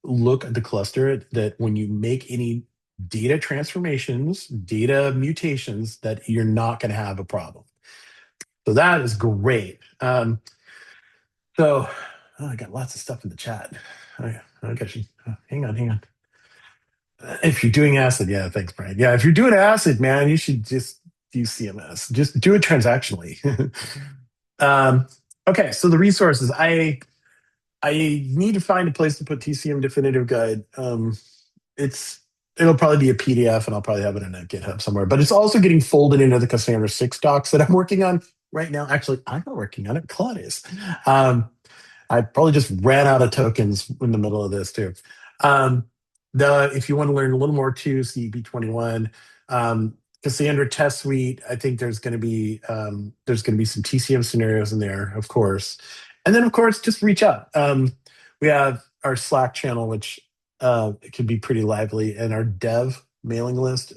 look at the cluster, that when you make any data transformations, data mutations, that you're not going to have a problem. So that is great. I got lots of stuff in the chat. I got you. Hang on. If you're doing ACID, yeah, thanks, Brian. Yeah, if you're doing ACID, man, you should just use CMS. Just do it transactionally. Okay, so the resources. I need to find a place to put TCM definitive guide. It'll probably be a PDF, and I'll probably have it in a GitHub somewhere. But it's also getting folded into the Cassandra 6 docs that I'm working on right now. Actually, I'm not working on it. Claude is. I probably just ran out of tokens in the middle of this too. If you want to learn a little more too, CB21, Cassandra Test Suite. I think there's going to be some TCM scenarios in there, of course, and then of course just reach out. We have our Slack channel, which it can be pretty lively, and our dev mailing list.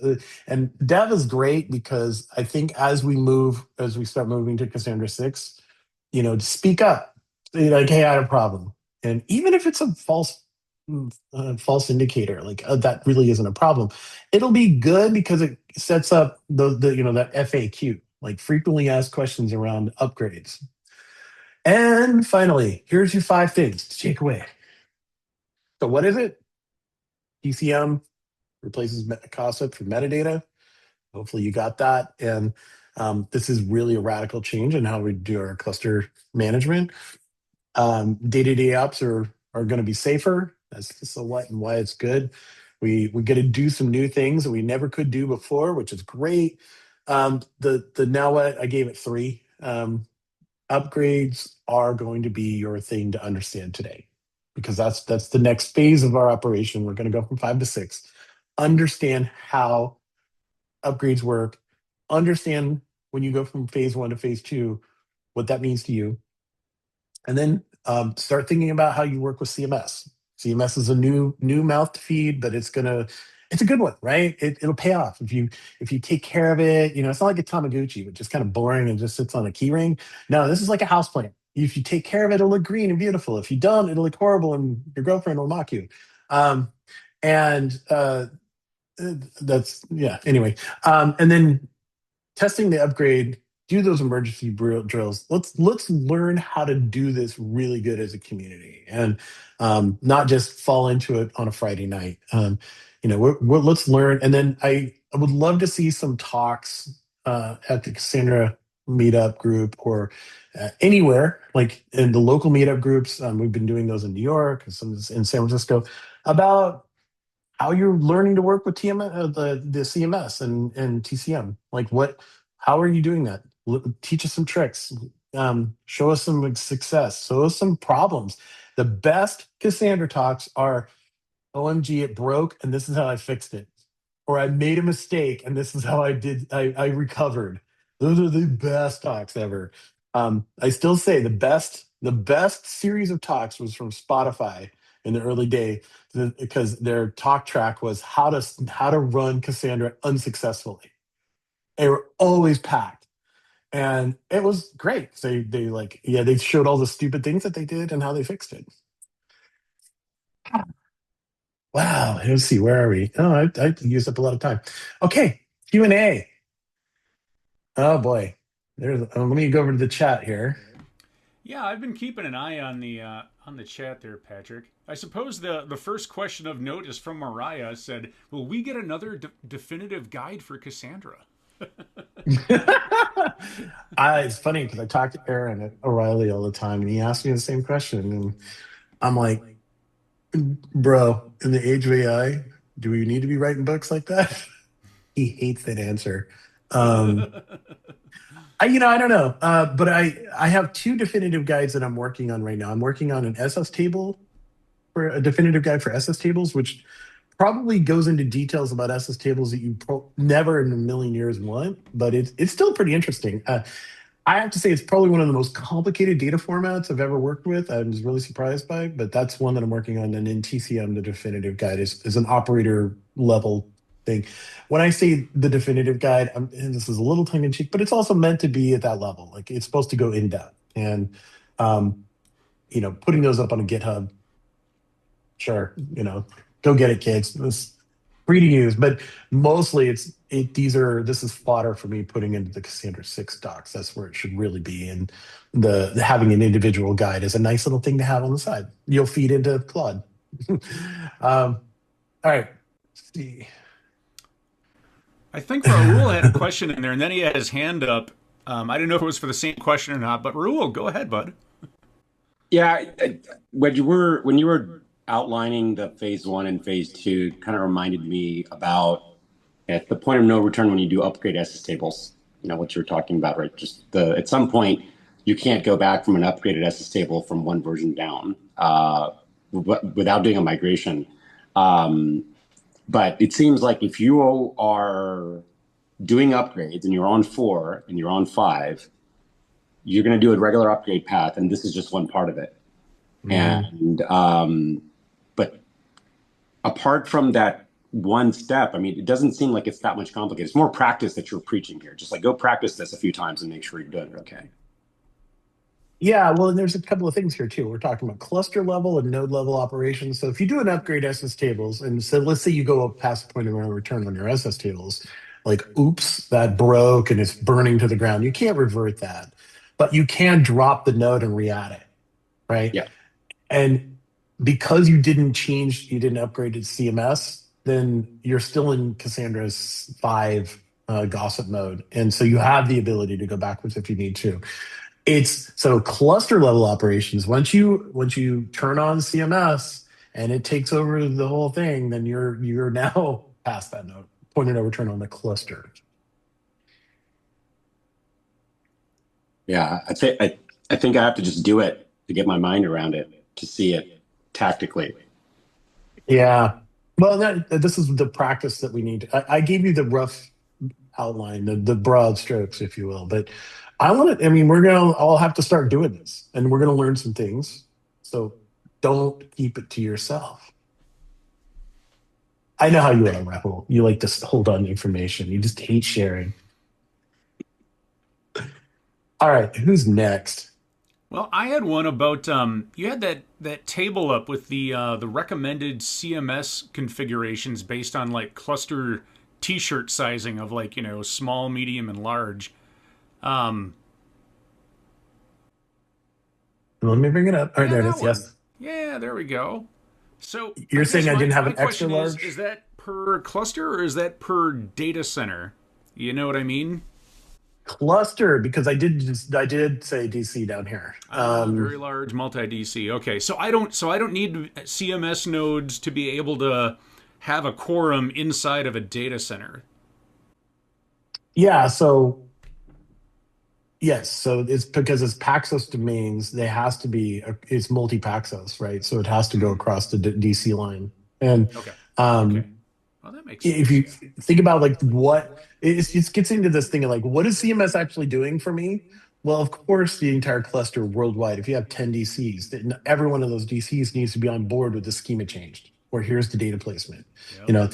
And dev is great because I think as we start moving to Cassandra 6, to speak up. Like, hey, I had a problem, and even if it's a false indicator, like that really isn't a problem, it'll be good because it sets up that FAQ, like frequently asked questions around upgrades. And finally, here's your 5 things to take away. So what is it? TCM replaces Casa for metadata. Hopefully you got that. And this is really a radical change in how we do our cluster management. Day-to-day apps are going to be safer. That's so what and why it's good. We get to do some new things that we never could do before, which is great. The now what I gave it 3. Upgrades are going to be your thing to understand today, because that's the next phase of our operation. We're going to go from 5 to 6. Understand how upgrades work. Understand when you go from phase 1 to phase 2, what that means to you, and then start thinking about how you work with CMS. CMS is a new mouth to feed, but it's a good one, right? It'll pay off if you take care of it. It's not like a Tamagotchi, which is kind of boring and just sits on a key ring. No, this is like a houseplant. If you take care of it, it'll look green and beautiful. If you don't, it'll look horrible, and your girlfriend will mock you. And that's yeah. Anyway, and then testing the upgrade, do those emergency drills. Let's learn how to do this really good as a community, and not just fall into it on a Friday night. Let's learn, and then I would love to see some talks at the Cassandra meetup group, or anywhere like in the local meetup groups. We've been doing those in New York and some in San Francisco about how you're learning to work with the CMS and TCM. Like how are you doing that? Teach us some tricks. Show us some success. Show us some problems. The best Cassandra talks are, OMG, it broke, and this is how I fixed it. Or I made a mistake, and this is how I recovered. Those are the best talks ever. I still say the best series of talks was from Spotify in the early day, because their talk track was how to run Cassandra unsuccessfully. They were always packed, and it was great. They showed all the stupid things that they did and how they fixed it. Wow, let's see, where are we? Oh, I used up a lot of time. Okay, Q&A. Oh boy, let me go over to the chat here. Yeah, I've been keeping an eye on the chat there, Patrick. I suppose the first question of note is from Mariah. Said, "Will we get another definitive guide for Cassandra?" It's funny because I talk to Aaron at O'Reilly all the time, and he asks me the same question, and I'm like, bro, in the age of AI, do we need to be writing books like that? He hates that answer. I don't know, but I have 2 definitive guides that I'm working on right now. I'm working on an SS table, for a definitive guide for SS tables, which probably goes into details about SS tables that you never in a million years want, but it's still pretty interesting. I have to say it's probably one of the most complicated data formats I've ever worked with. I was really surprised by, but that's one that I'm working on. And in TCM, the definitive guide is an operator level thing. When I say the definitive guide, and this is a little tongue in cheek, but it's also meant to be at that level. Like, it's supposed to go in depth, and putting those up on a GitHub. Sure, go get it, kids. It's free to use, but mostly this is fodder for me putting into the Cassandra 6 docs. That's where it should really be. And the having an individual guide is a nice little thing to have on the side. You'll feed into Claude. All right. Let's see. I think Raul had a question in there, and then he had his hand up. I didn't know if it was for the same question or not, but Raul, go ahead, bud. Yeah, when you were outlining the phase 1 and phase 2, kind of reminded me about at the point of no return when you do upgrade SS tables. What you're talking about, right? Just at some point you can't go back from an upgraded SS table from one version down without doing a migration. But it seems like if you are doing upgrades and you're on 4 and you're on 5, you're going to do a regular upgrade path, and this is just one part of it. Mm-hmm. And but apart from that one step, I mean, it doesn't seem like it's that much complicated. It's more practice that you're preaching here. Just like, go practice this a few times and make sure you're doing it okay. Yeah, well, and there's a couple of things here too. We're talking about cluster level and node level operations. So if you do an upgrade SS tables, and so let's say you go past the point of no return on your SS tables, like, oops, that broke and it's burning to the ground. You can't revert that, but you can drop the node and re-add it, right? Yeah. And because you didn't upgrade to CMS, then you're still in Cassandra's 5 gossip mode. And so you have the ability to go backwards if you need to. It's so cluster level operations. Once you turn on CMS and it takes over the whole thing, then you're now past that node, pointing over turn on the cluster. Yeah, I think I have to just do it to get my mind around it, to see it tactically. Yeah. Well, this is the practice that we need. I gave you the rough outline, the broad strokes, if you will. But I mean, we're going to all have to start doing this, and we're going to learn some things. So don't keep it to yourself. I know how you are, Rahul. You like to hold on to information. You just hate sharing. All right, who's next? Well, I had one about you had that table up with the recommended CMS configurations based on like cluster T-shirt sizing of like small, medium, and large. Let me bring it up. All right, there it is. One. Yes. Yeah, there we go. So you're saying I didn't have an extra large? Is that per cluster or is that per data center? You know what I mean? Cluster, because I did say DC down here. Very large multi DC. Okay, so I don't need CMS nodes to be able to have a quorum inside of a data center. Yeah. So yes. So it's because it's Paxos domains. It's multi Paxos, right? So it has to go across the DC line. And okay. Well, that makes sense. If you think about like it gets into this thing of like, what is CMS actually doing for me? Well, of course, the entire cluster worldwide, if you have 10 DCs, then every one of those DCs needs to be on board with the schema changed, or here's the data placement. Yep.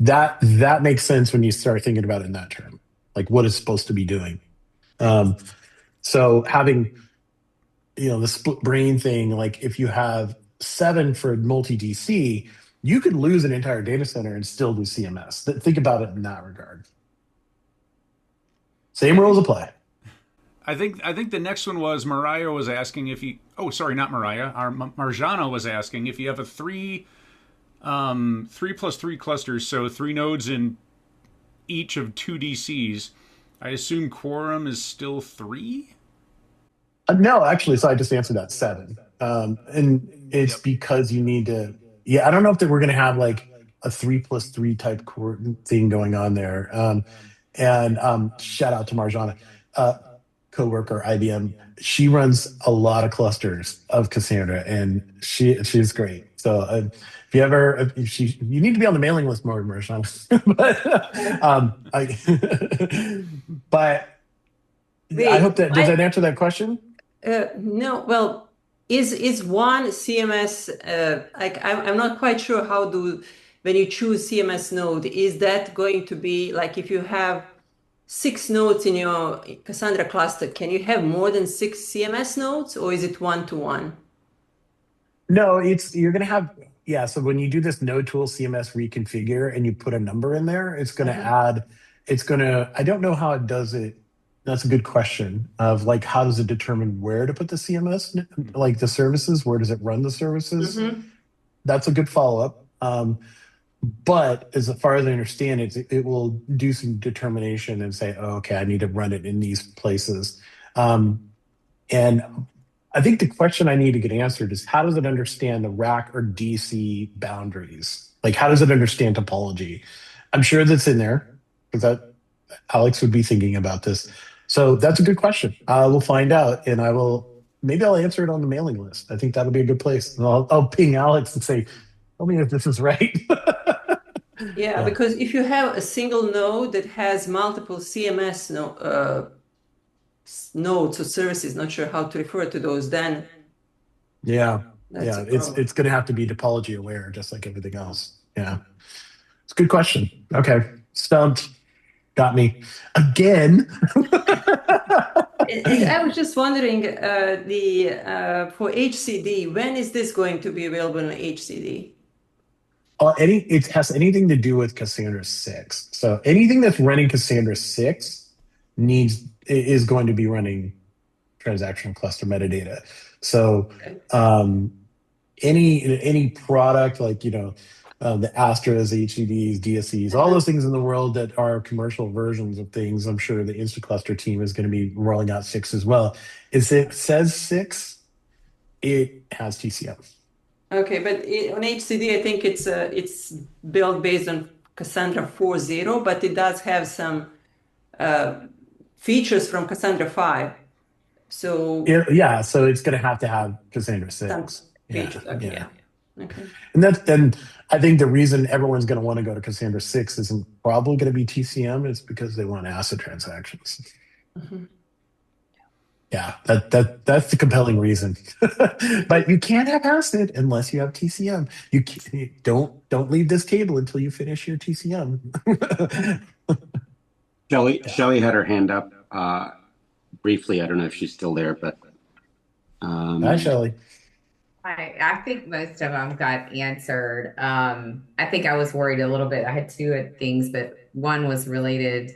That makes sense when you start thinking about it in that term, like what it's supposed to be doing. So having, the split brain thing, like if you have 7 for multi-DC, you could lose an entire data center and still do CMS. Think about it in that regard. Same rules apply. I think the next one was Mariah was asking if you. Oh, sorry, not Mariah. Marjana was asking if you have a 3 plus 3 clusters, so 3 nodes in each of 2 DCs. I assume quorum is still 3. No, actually, so I just answered that 7, and it's because you need to. Yeah, I don't know if we're going to have like a 3 plus 3 type thing going on there. And shout out to Marjana, coworker, IBM. She runs a lot of clusters of Cassandra, and she's great. So if you need to be on the mailing list more, Marjana. But Wait, I hope does that answer that question? No. Well, is one CMS like I'm not quite sure when you choose CMS node, is that going to be like if you have 6 nodes in your Cassandra cluster, can you have more than 6 CMS nodes, or is it 1-to-1? No, you're going to have, so when you do this node tool CMS reconfigure and you put a number in there, it's going to I don't know how it does it. That's a good question of like, how does it determine where to put the CMS, like the services, where does it run the services? That's a good follow-up. But as far as I understand it will do some determination and say, oh, okay, I need to run it in these places. And I think the question I need to get answered is, how does it understand the rack or DC boundaries? Like, how does it understand topology? I'm sure that's in there, because Alex would be thinking about this. So that's a good question. We'll find out, and maybe I'll answer it on the mailing list. I think that'll be a good place. And I'll ping Alex and say, tell me if this is right. Yeah, because if you have a single node that has multiple CMS nodes or services, not sure how to refer to those, then it's going to have to be topology aware, just like everything else. Yeah, it's a good question. Okay, stumped. Got me again. And I was just wondering, for HCD, when is this going to be available in HCD? It has anything to do with Cassandra 6. So anything that's running Cassandra 6 is going to be running transactional cluster metadata. So any product like the Astras, HDDs, DSCs, all those things in the world that are commercial versions of things. I'm sure the Instacluster team is going to be rolling out 6 as well. If it says 6, it has TCM. Okay, but on HCD, I think it's built based on Cassandra 4.0, but it does have some features from Cassandra 5. So so it's going to have Cassandra 6. Features. Okay, yeah. Okay. And I think the reason everyone's going to want to go to Cassandra 6 isn't probably going to be TCM. It's because they want ACID transactions. Mm-hmm. Yeah, that's the compelling reason. But you can't have ACID unless you have TCM. Don't leave this table until you finish your TCM. Shelly had her hand up briefly. I don't know if she's still there, but hi, Shelly. I think most of them got answered. I think I was worried a little bit. I had 2 things, but one was related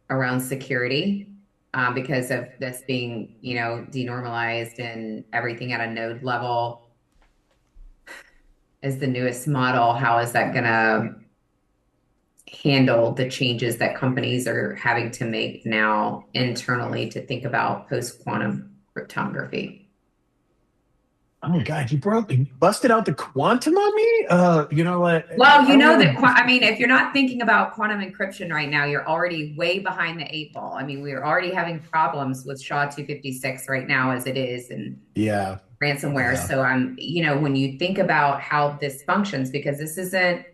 around security because of this being, denormalized and everything at a node level is the newest model. How is that going to handle the changes that companies are having to make now internally to think about post-quantum cryptography? Oh God, you busted out the quantum on me. You know what? Well, if you're not thinking about quantum encryption right now, you're already way behind the 8 ball. I mean, we're already having problems with SHA-256 right now as it is, and ransomware. Yeah. So when you think about how this functions, because this isn't,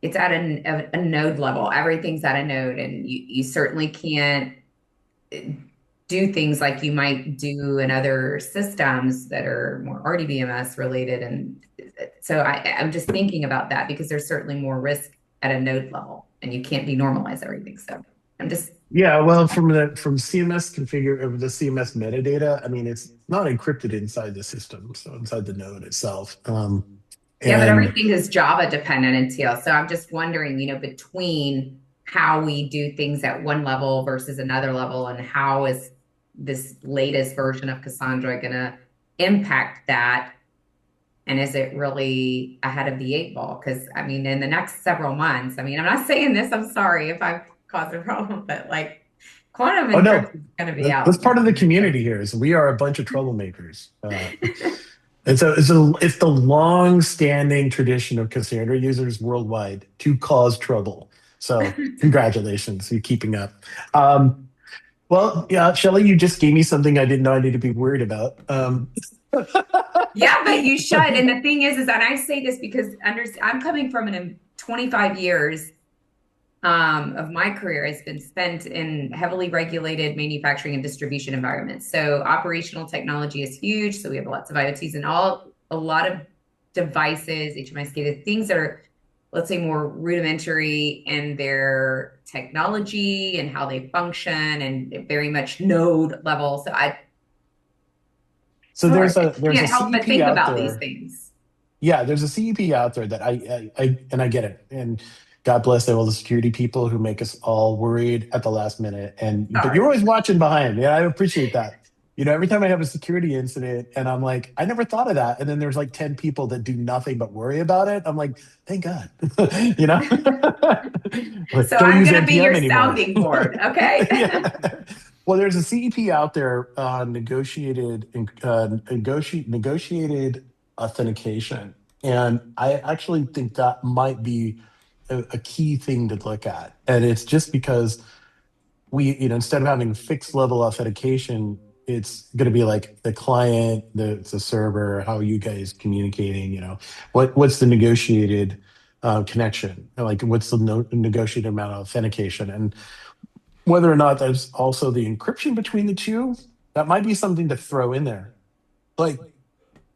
it's at a node level. Everything's at a node, and you certainly can't do things like you might do in other systems that are more RDBMS related. And so I'm just thinking about that because there's certainly more risk at a node level and you can't denormalize everything. So I'm just... Yeah, well, from CMS configure the CMS metadata, I mean, it's not encrypted inside the system, so inside the node itself. But everything is Java dependent until, so I'm just wondering, between how we do things at one level versus another level, and how is this latest version of Cassandra going to impact that? And is it really ahead of the 8 ball? Because, in the next several months, I'm not saying this, I'm sorry if I've caused a problem, but quantum encryption is going to be out. That's part of the community here, is we are a bunch of troublemakers. And so it's the long-standing tradition of Cassandra users worldwide to cause trouble. So congratulations, you're keeping up. Well, yeah, Shelly, you just gave me something I didn't know I needed to be worried about. Yeah, but you should. And the thing is and I say this because I'm coming from 25 years of my career has been spent in heavily regulated manufacturing and distribution environments. So operational technology is huge. So we have lots of IoTs and a lot of devices, HMI-SCADA, things that are, let's say, more rudimentary in their technology and how they function, and very much node level. So there's a can't help but think about these things. Yeah, there's a CEP out there that I get it, and God bless all the security people who make us all worried at the last minute. But you're always watching behind. Yeah, I appreciate that. Every time I have a security incident and I'm like, I never thought of that. And then there's 10 people that do nothing but worry about it. I'm like, thank God. So I'm going to be your sounding board. Okay. Yeah. Well, there's a CEP out there, negotiated authentication. And I actually think that might be a key thing to look at. And it's just because we, instead of having fixed level authentication, it's going to be like the client, the server, how are you guys communicating, what's the negotiated connection? What's the negotiated amount of authentication? And whether or not there's also the encryption between the two, that might be something to throw in there.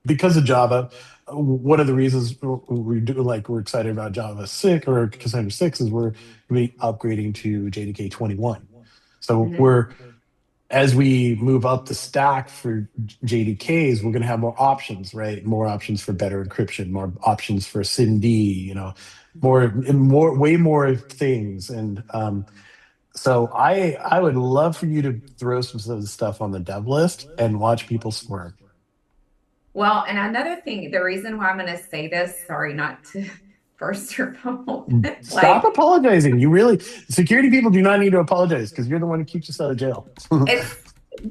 Because of Java, one of the reasons we're excited about Java 6 or Cassandra 6 is we're going to be upgrading to JDK 21. So as we move up the stack for JDKs, we're going to have more options, right? More options for better encryption, more options for SIMD, way more things. And so I would love for you to throw some of this stuff on the dev list and watch people squirm. Well, and another thing, the reason why I'm going to say this, sorry, not to burst your bubble, Stop apologizing. You really, security people do not need to apologize because you're the one who keeps us out of jail. It's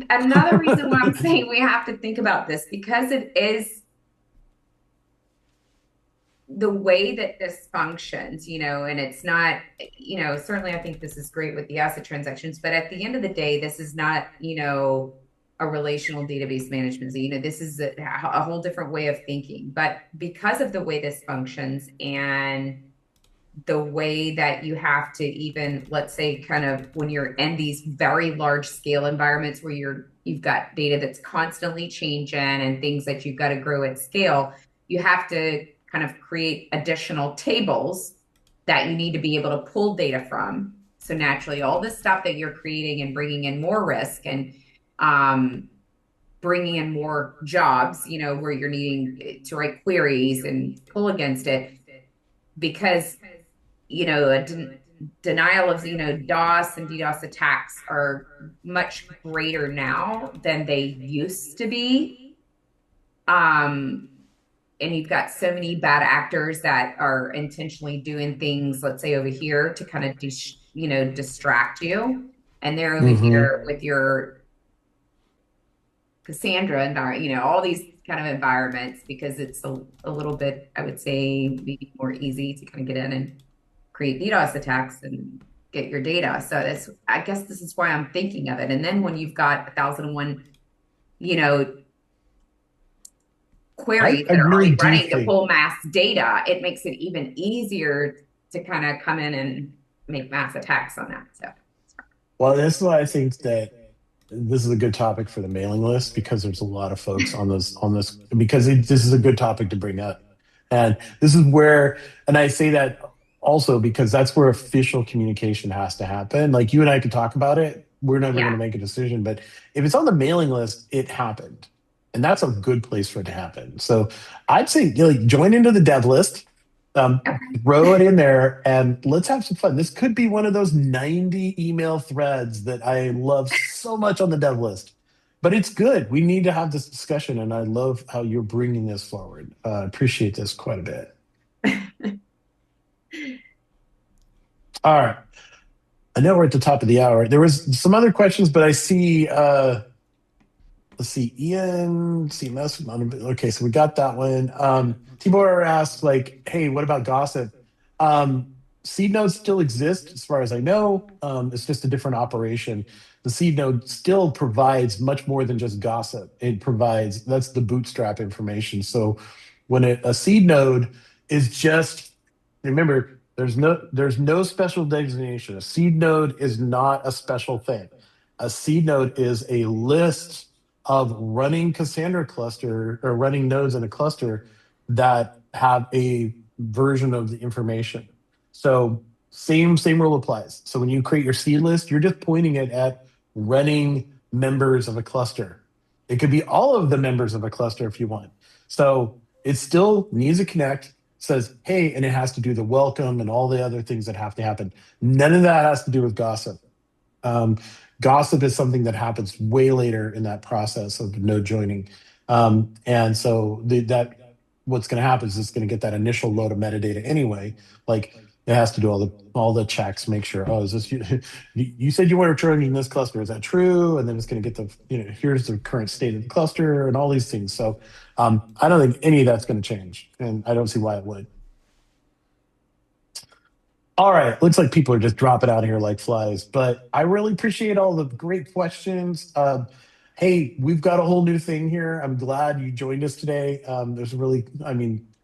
another reason why I'm saying we have to think about this, because it is the way that this functions, and it's not, certainly I think this is great with the asset transactions, but at the end of the day, this is not, a relational database management. So, this is a whole different way of thinking. But because of the way this functions and the way that you have to even, let's say, kind of when you're in these very large scale environments where you've got data that's constantly changing and things that you've got to grow at scale, you have to kind of create additional tables that you need to be able to pull data from. So naturally, all this stuff that you're creating and bringing in more risk and bringing in more jobs, where you're needing to write queries and pull against it, because denial of DOS and DDoS attacks are much greater now than they used to be. And you've got so many bad actors that are intentionally doing things, let's say over here, to kind of distract you, and they're over here with your Cassandra and all these kind of environments, because it's a little bit, I would say, maybe more easy to kind of get in and create DDoS attacks and get your data. So I guess this is why I'm thinking of it. And then when you've got 1,001, queries that are really running to pull mass data, it makes it even easier to kind of come in and make mass attacks on that stuff. Well, that's why I think that this is a good topic for the mailing list, because there's a lot of folks on this, because this is a good topic to bring up. And this is where, and I say that also because that's where official communication has to happen. Like, you and I could talk about it. We're never going to make a decision, but if it's on the mailing list, it happened. And that's a good place for it to happen. So I'd say, join into the dev list, throw it in there, and let's have some fun. This could be one of those 90 email threads that I love so much on the dev list. But it's good. We need to have this discussion, and I love how you're bringing this forward. Appreciate this quite a bit. All right. I know we're at the top of the hour. There was some other questions, but I see... let's see, Ian, CMS. Okay, so we got that one. Tibor asked, hey, what about gossip? Seed nodes still exist, as far as I know. It's just a different operation. The seed node still provides much more than just gossip. It provides, that's the bootstrap information. So when a seed node is just, remember, there's no special designation. A seed node is not a special thing. A seed node is a list of running Cassandra cluster or running nodes in a cluster that have a version of the information. So same rule applies. So when you create your seed list, you're just pointing it at running members of a cluster. It could be all of the members of a cluster if you want. So it still needs a connect, says, hey, and it has to do the welcome and all the other things that have to happen. None of that has to do with gossip. Gossip is something that happens way later in that process of node joining. And so what's going to happen is it's going to get that initial load of metadata anyway. Like, it has to do all the checks, make sure, is this you said you weren't joining this cluster, is that true? And then it's going to get here's the current state of the cluster and all these things. So I don't think any of that's going to change, and I don't see why it would. All right, looks like people are just dropping out of here like flies, but I really appreciate all the great questions. Hey, we've got a whole new thing here. I'm glad you joined us today. There's really,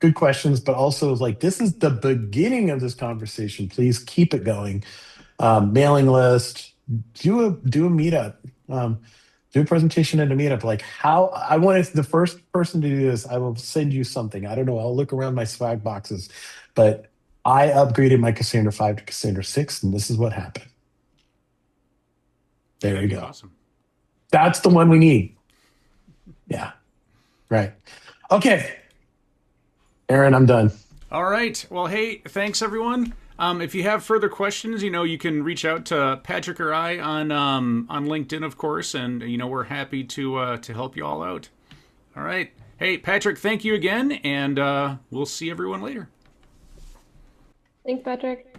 good questions, but also this is the beginning of this conversation. Please keep it going. Mailing list, do a meetup, do a presentation at a meetup. How I want the first person to do this, I will send you something. I don't know. I'll look around my swag boxes, but I upgraded my Cassandra 5 to Cassandra 6, and this is what happened. There you go. Awesome. That's the one we need. Yeah. Right. Okay. Aaron, I'm done. All right. Well, hey, thanks, everyone. If you have further questions, you can reach out to Patrick or I on LinkedIn, of course, and, we're happy to help you all out. All right. Hey, Patrick, thank you again, and we'll see everyone later. Thanks, Patrick.